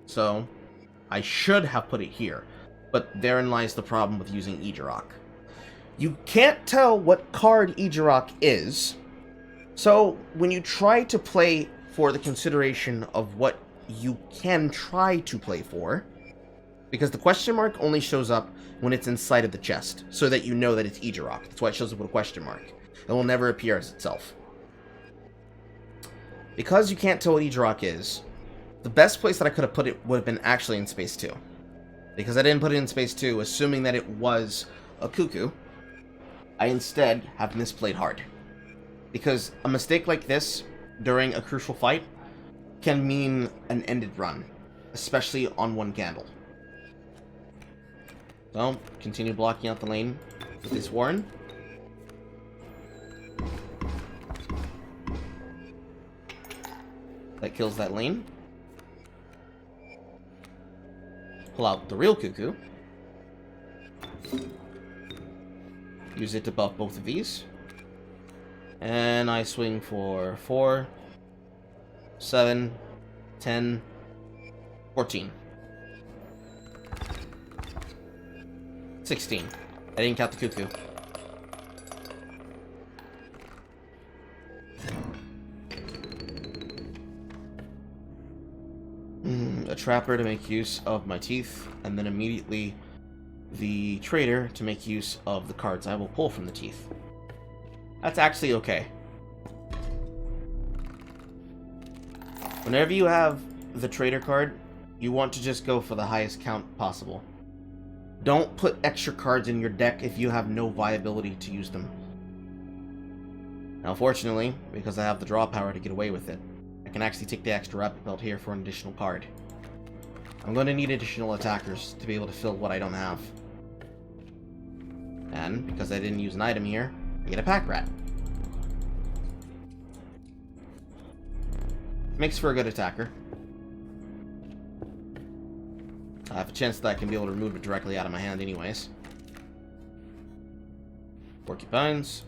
So I should have put it here. But therein lies the problem with using Eidrock. You can't tell what card Eidrock is. So when you try to play for the consideration of what you can try to play for, because the question mark only shows up when it's inside of the chest, so that you know that it's Eidrock. That's why it shows up with a question mark. It will never appear as itself. Because you can't tell what Eidrock is, the best place that I could have put it would have been actually in Space 2. Because I didn't put it in Space 2, assuming that it was a cuckoo, I instead have misplayed hard. Because a mistake like this, during a crucial fight, can mean an ended run. Especially on one candle. So, continue blocking out the lane with this warren. That kills that lane. Pull out the real cuckoo. Use it to buff both of these. And I swing for 4, 7, 10, 14. 16. I didn't count the cuckoo. A trapper to make use of my teeth, and then immediately the trader to make use of the cards I will pull from the teeth. That's actually okay. Whenever you have the trader card, you want to just go for the highest count possible. Don't put extra cards in your deck if you have no viability to use them. Now, fortunately, because I have the draw power to get away with it, I can actually take the extra rabbit belt here for an additional card. I'm going to need additional attackers to be able to fill what I don't have. And, because I didn't use an item here, I get a pack rat. Makes for a good attacker. I have a chance that I can be able to remove it directly out of my hand anyways. Porcupines.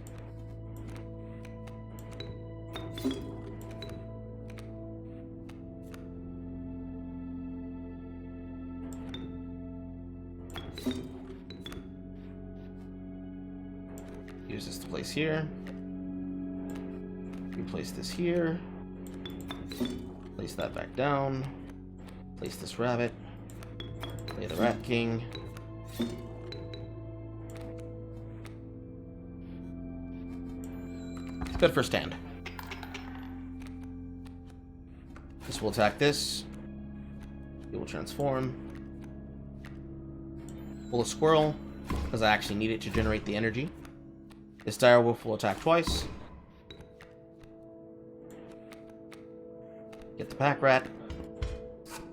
Use this to place here. Replace this here. Place that back down. Place this rabbit. Play the Rat King. Good for stand. This will attack this. It will transform. Pull a squirrel, because I actually need it to generate the energy. This direwolf will attack twice. Get the pack rat.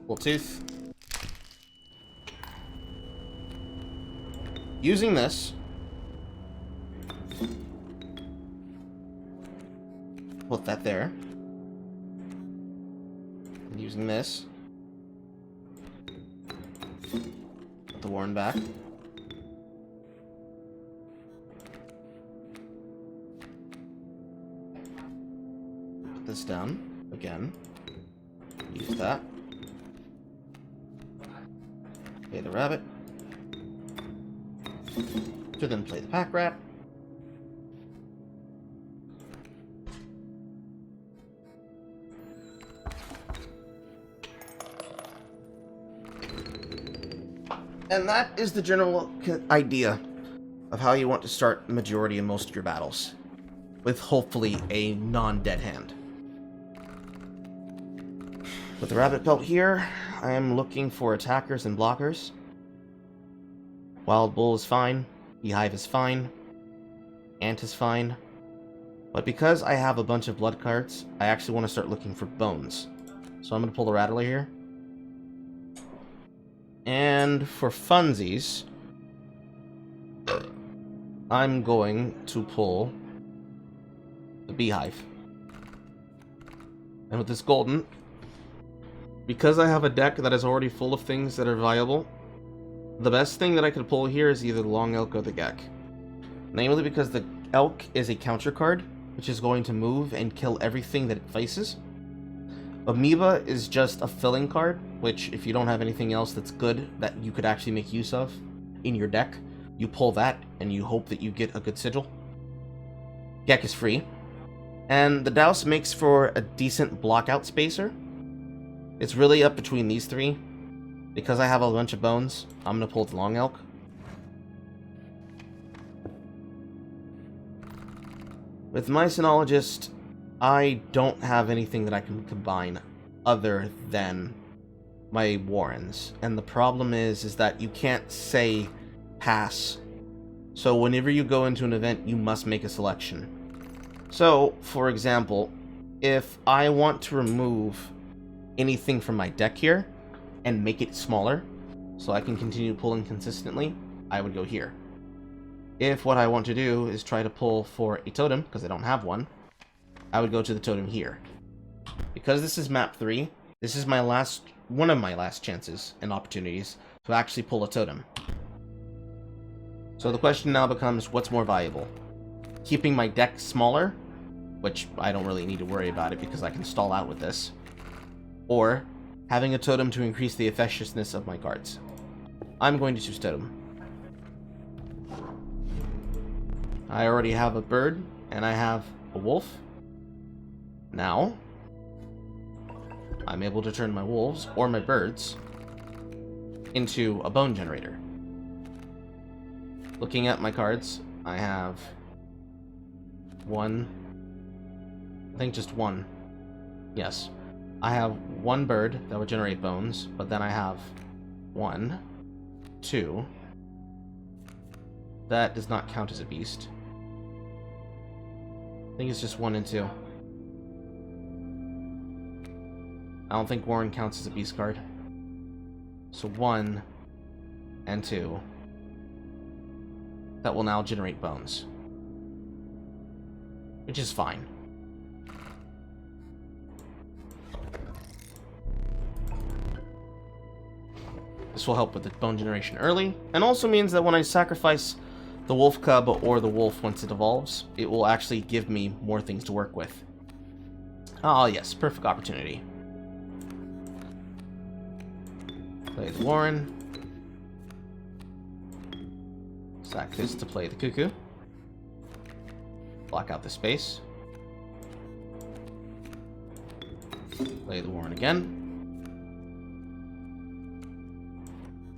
Pull tooth. Using this, put that there. And using this, put the Warren back. Put this down again. Use that. Play the rabbit. To then play the pack rat. And that is the general idea of how you want to start the majority of most of your battles, with hopefully a non-dead hand. With the rabbit pelt here, I am looking for attackers and blockers. Wild Bull is fine, Beehive is fine, Ant is fine, but because I have a bunch of blood cards, I actually want to start looking for bones. So I'm going to pull the Rattler here. And for funsies, I'm going to pull the Beehive. And with this golden, because I have a deck that is already full of things that are viable, the best thing that I could pull here is either the Long Elk or the Gek. Namely because the Elk is a counter card, which is going to move and kill everything that it faces. Amoeba is just a filling card, which if you don't have anything else that's good that you could actually make use of in your deck, you pull that and you hope that you get a good sigil. Gek is free. And the Douse makes for a decent blockout spacer. It's really up between these three. Because I have a bunch of bones, I'm going to pull the Long Elk. With my Sinologist, I don't have anything that I can combine other than my Warrens. And the problem is that you can't say pass. So whenever you go into an event, you must make a selection. So, for example, if I want to remove anything from my deck here and make it smaller so I can continue pulling consistently, I would go here. If what I want to do is try to pull for a totem, because I don't have one, I would go to the totem here. Because this is map 3, this is one of my last chances and opportunities to actually pull a totem. So the question now becomes, what's more valuable? Keeping my deck smaller, which I don't really need to worry about it because I can stall out with this, or having a totem to increase the effectiveness of my cards. I'm going to choose totem. I already have a bird, and I have a wolf. Now, I'm able to turn my wolves, or my birds, into a bone generator. Looking at my cards, I have one, I think just one. Yes. I have one bird that would generate bones, but then I have 1, 2. That does not count as a beast. I think it's just 1 and 2. I don't think Warren counts as a beast card. So 1 and 2. That will now generate bones. Which is fine. This will help with the bone generation early, and also means that when I sacrifice the wolf cub or the wolf once it evolves, it will actually give me more things to work with. Ah, yes, perfect opportunity. Play the Warren. Sack this to play the Cuckoo. Block out the space. Play the Warren again.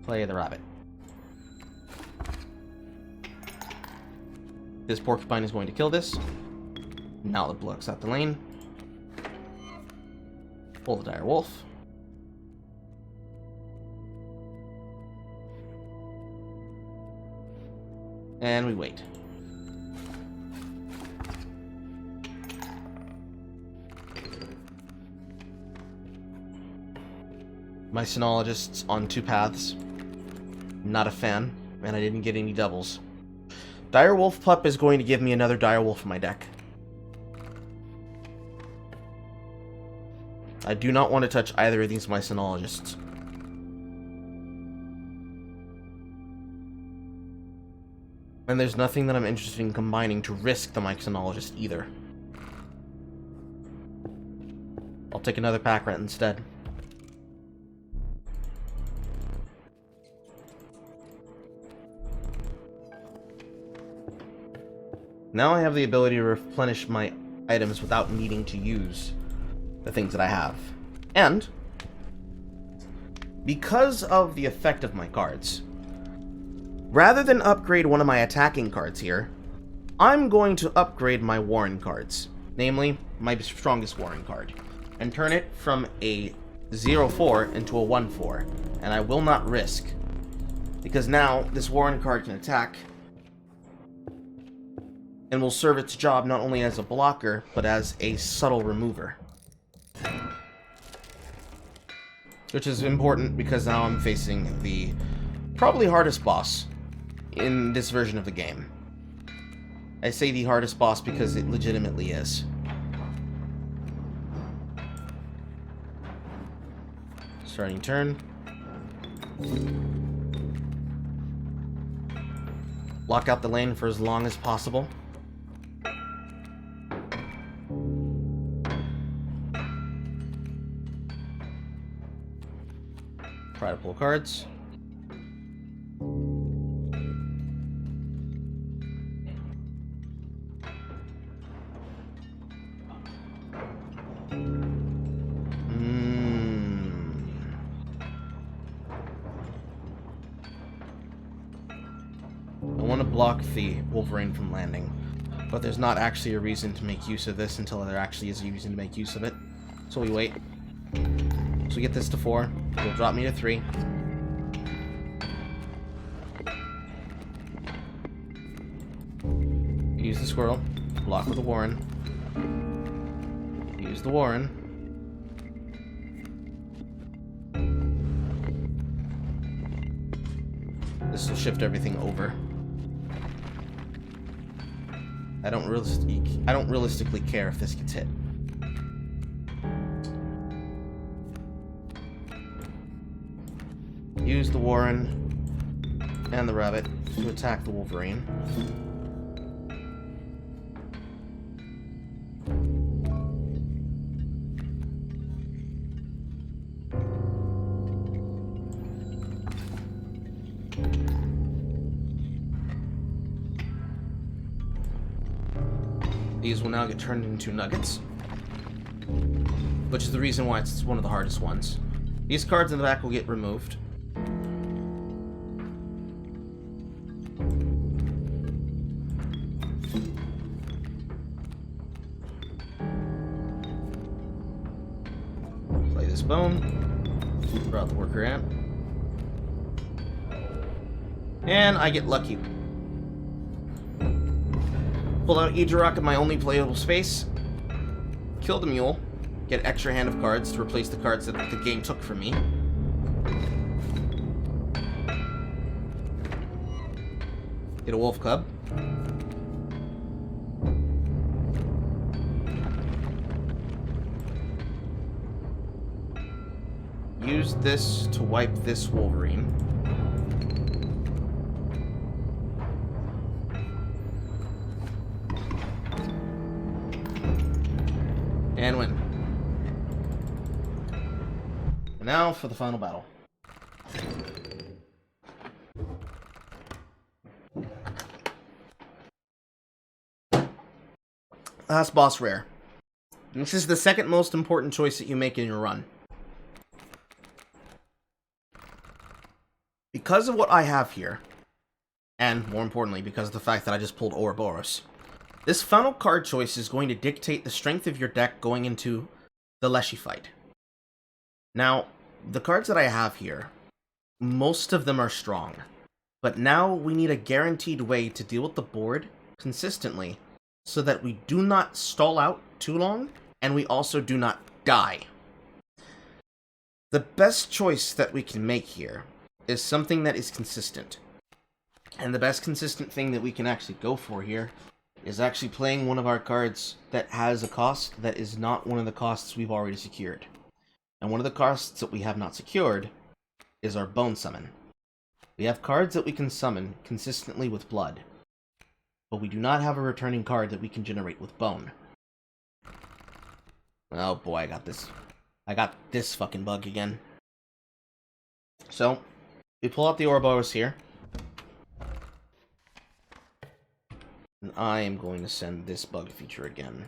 Play the rabbit. This porcupine is going to kill this. Now the blocks out the lane. Pull the dire wolf. And we wait. Mycenologists on 2 paths. Not a fan, and I didn't get any doubles. Direwolf Pup is going to give me another Direwolf in my deck. I do not want to touch either of these Mycenologists. And there's nothing that I'm interested in combining to risk the Mycenologist either. I'll take another pack rat instead. Now I have the ability to replenish my items without needing to use the things that I have. And because of the effect of my cards, rather than upgrade one of my attacking cards here, I'm going to upgrade my Warren cards, namely my strongest Warren card, and turn it from a 0/4 into a 1/4, and I will not risk, because now this Warren card can attack and will serve its job not only as a blocker, but as a subtle remover. Which is important because now I'm facing the probably hardest boss in this version of the game. I say the hardest boss because it legitimately is. Starting turn. Lock out the lane for as long as possible. Try to pull cards. I want to block the Wolverine from landing, but there's not actually a reason to make use of this until there actually is a reason to make use of it. So we wait. So we get this to 4. It'll drop me to 3. Use the squirrel. Block with the Warren. Use the Warren. This will shift everything over. I don't realistically care if this gets hit. Use the Warren and the rabbit to attack the Wolverine. These will now get turned into nuggets, which is the reason why it's one of the hardest ones. These cards in the back will get removed. Play this bone. Throw out the worker ant. And I get lucky. Pull out Eidorok in my only playable space. Kill the mule. Get an extra hand of cards to replace the cards that the game took from me. Get a wolf cub. Use this to wipe this Wolverine. And win. And now for the final battle. Last boss rare. And this is the second most important choice that you make in your run. Because of what I have here, and more importantly, because of the fact that I just pulled Ouroboros, this final card choice is going to dictate the strength of your deck going into the Leshy fight. Now, the cards that I have here, most of them are strong, but now we need a guaranteed way to deal with the board consistently so that we do not stall out too long, and we also do not die. The best choice that we can make here is something that is consistent. And the best consistent thing that we can actually go for here is actually playing one of our cards that has a cost that is not one of the costs we've already secured. And one of the costs that we have not secured is our Bone Summon. We have cards that we can summon consistently with blood, but we do not have a returning card that we can generate with bone. Oh boy, I got this. I got this fucking bug again. So, we pull out the Ouroboros here. And I am going to send this bug feature again.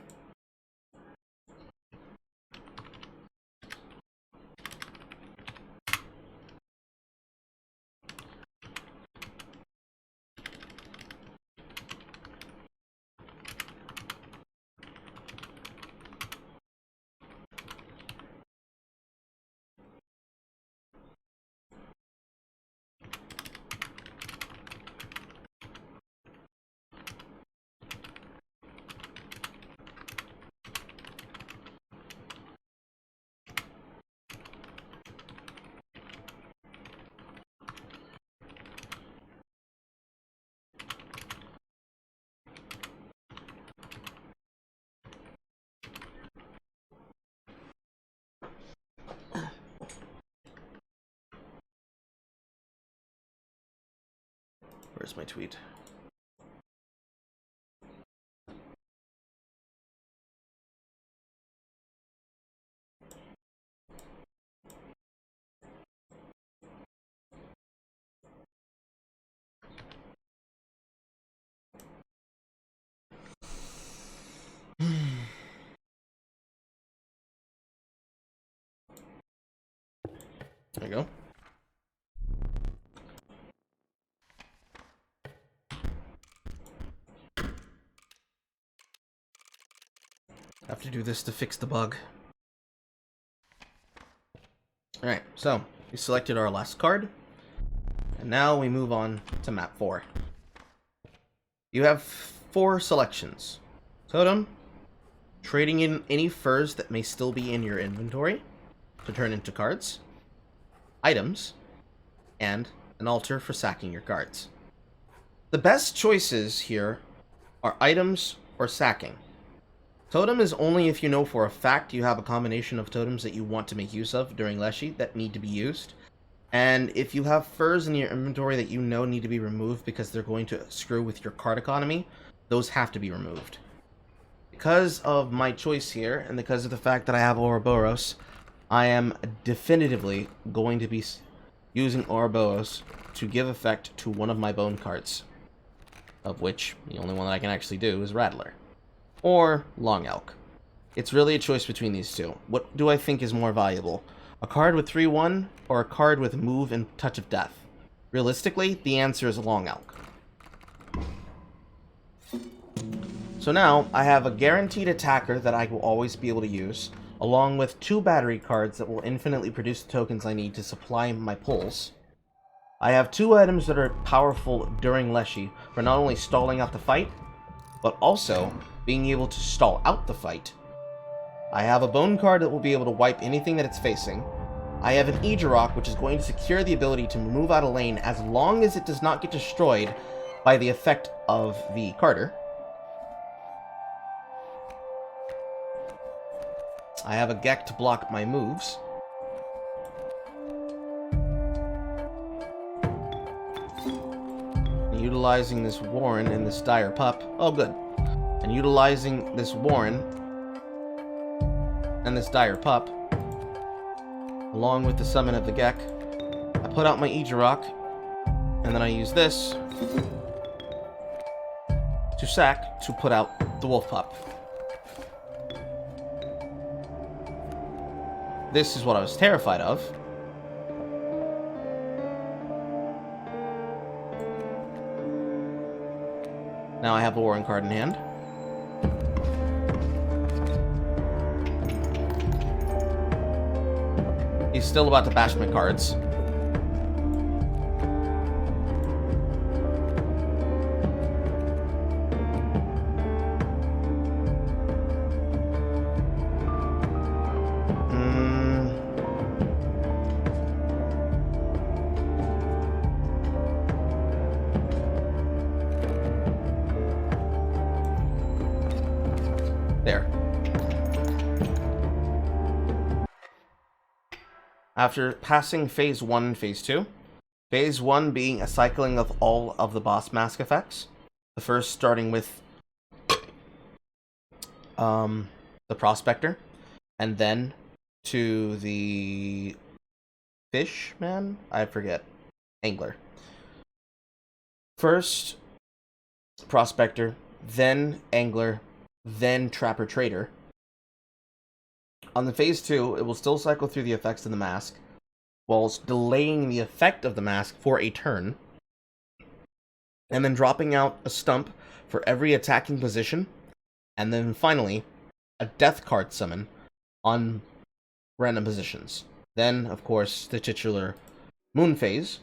Where's my tweet? There you go. I have to do this to fix the bug. Alright, so we selected our last card, and now we move on to map 4. You have 4 selections. Totem, trading in any furs that may still be in your inventory to turn into cards, items, and an altar for sacking your cards. The best choices here are items or sacking. Totem is only if you know for a fact you have a combination of totems that you want to make use of during Leshy that need to be used. And if you have furs in your inventory that you know need to be removed because they're going to screw with your card economy, those have to be removed. Because of my choice here, and because of the fact that I have Ouroboros, I am definitively going to be using Ouroboros to give effect to one of my bone cards, of which the only one that I can actually do is Rattler. Or Long Elk. It's really a choice between these two. What do I think is more valuable? A card with 3/1 or a card with Move and Touch of Death? Realistically, the answer is Long Elk. So now, I have a guaranteed attacker that I will always be able to use, along with 2 battery cards that will infinitely produce the tokens I need to supply my pulls. I have 2 items that are powerful during Leshy for not only stalling out the fight, but also being able to stall out the fight. I have a bone card that will be able to wipe anything that it's facing. I have an Eejirok, which is going to secure the ability to move out of lane as long as it does not get destroyed by the effect of the Carter. I have a Gek to block my moves. Utilizing this Warren and this Dire Pup. Oh, good. And utilizing this Warren and this Dire Pup, along with the summon of the Gek, I put out my Eejirok, and then I use this to sack to put out the Wolf Pup. This is what I was terrified of. Now I have a Warren card in hand. He's still about to bash my cards. After passing Phase 1 and Phase 2, Phase 1 being a cycling of all of the boss mask effects, the first starting with the Prospector, and then to the Fish Man? I forget. Angler. First, Prospector, then Angler, then Trapper Trader. On the Phase 2, it will still cycle through the effects of the mask, whilst delaying the effect of the mask for a turn, and then dropping out a stump for every attacking position, and then finally, a death card summon on random positions. Then, of course, the titular Moon Phase,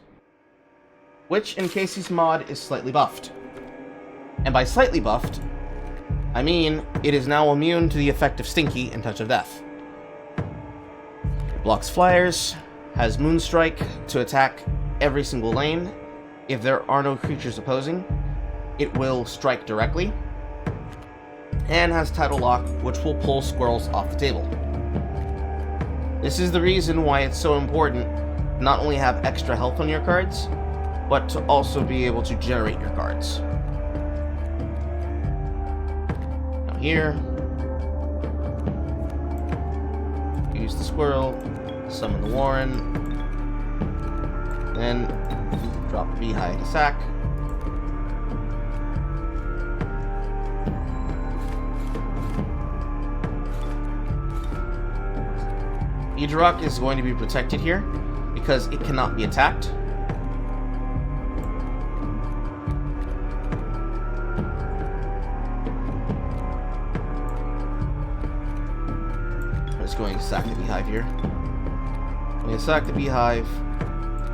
which in Kaycee's mod is slightly buffed. And by slightly buffed, I mean it is now immune to the effect of Stinky and Touch of Death. Blocks flyers, has Moonstrike to attack every single lane. If there are no creatures opposing, it will strike directly, and has Tidal Lock, which will pull squirrels off the table. This is the reason why it's so important to not only have extra health on your cards, but to also be able to generate your cards. Now here, use the squirrel, summon the Warren, then drop the Beehive to sack. Idrak is going to be protected here because it cannot be attacked. I'm just going to sack the Beehive here. I'm going to sack the Beehive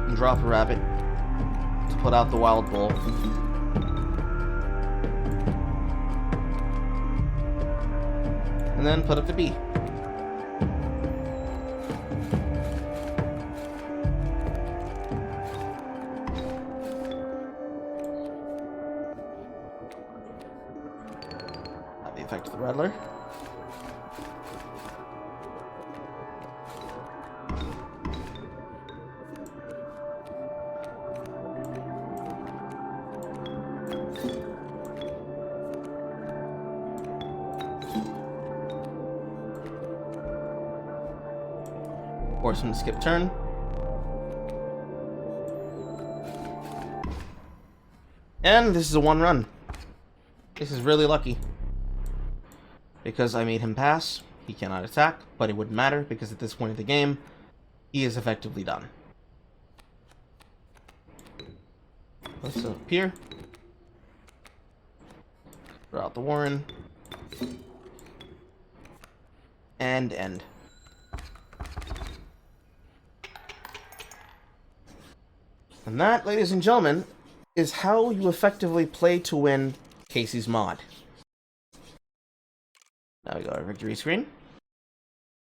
and drop a rabbit to put out the Wild Bull. And then put up the bee. Effect of the Rattler. Force him to skip turn. And this is a one run. This is really lucky. Because I made him pass, he cannot attack, but it wouldn't matter because at this point of the game, he is effectively done. Let's appear. Draw out the Warren. And end. And that, ladies and gentlemen, is how you effectively play to win Kaycee's mod. Now we got our victory screen.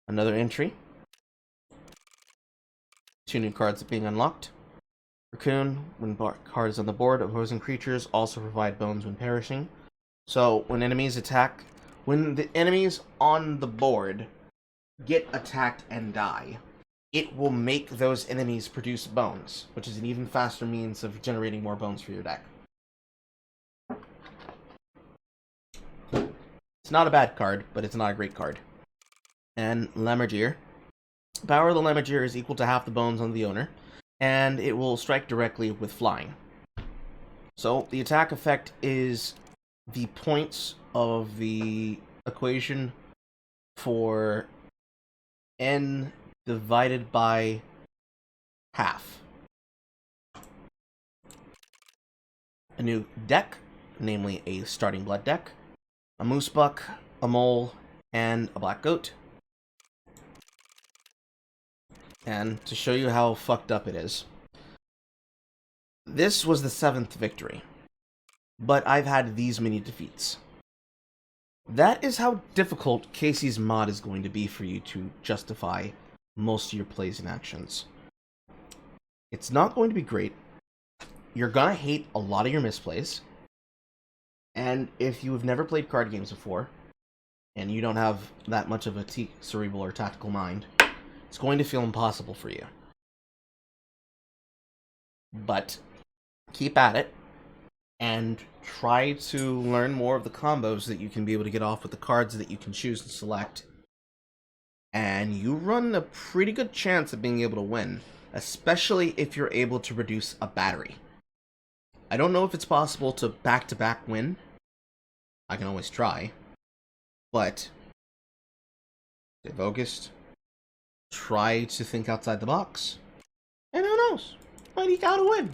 Another entry. 2 new cards are being unlocked. Raccoon, when card is on the board, opposing creatures also provide bones when perishing. So when enemies attack, when the enemies on the board get attacked and die, it will make those enemies produce bones, which is an even faster means of generating more bones for your deck. It's not a bad card, but it's not a great card. And Lammergeier. Power of the Lammergeier is equal to half the bones on the owner, and it will strike directly with flying. So the attack effect is the points of the equation for n divided by half. A new deck, namely a starting blood deck. A moose buck, a mole, and a black goat. And to show you how fucked up it is, this was the 7th victory, but I've had these many defeats. That is how difficult Kaycee's mod is going to be for you to justify most of your plays and actions. It's not going to be great. You're gonna hate a lot of your misplays. And if you have never played card games before, and you don't have that much of a cerebral or tactical mind, It's going to feel impossible for you. But keep at it, and try to learn more of the combos that you can be able to get off with the cards that you can choose to select. And you run a pretty good chance of being able to win, especially if you're able to reduce a battery. I don't know if it's possible to back-to-back win. I can always try. But stay focused. Try to think outside the box. And who knows? Might eke out a win.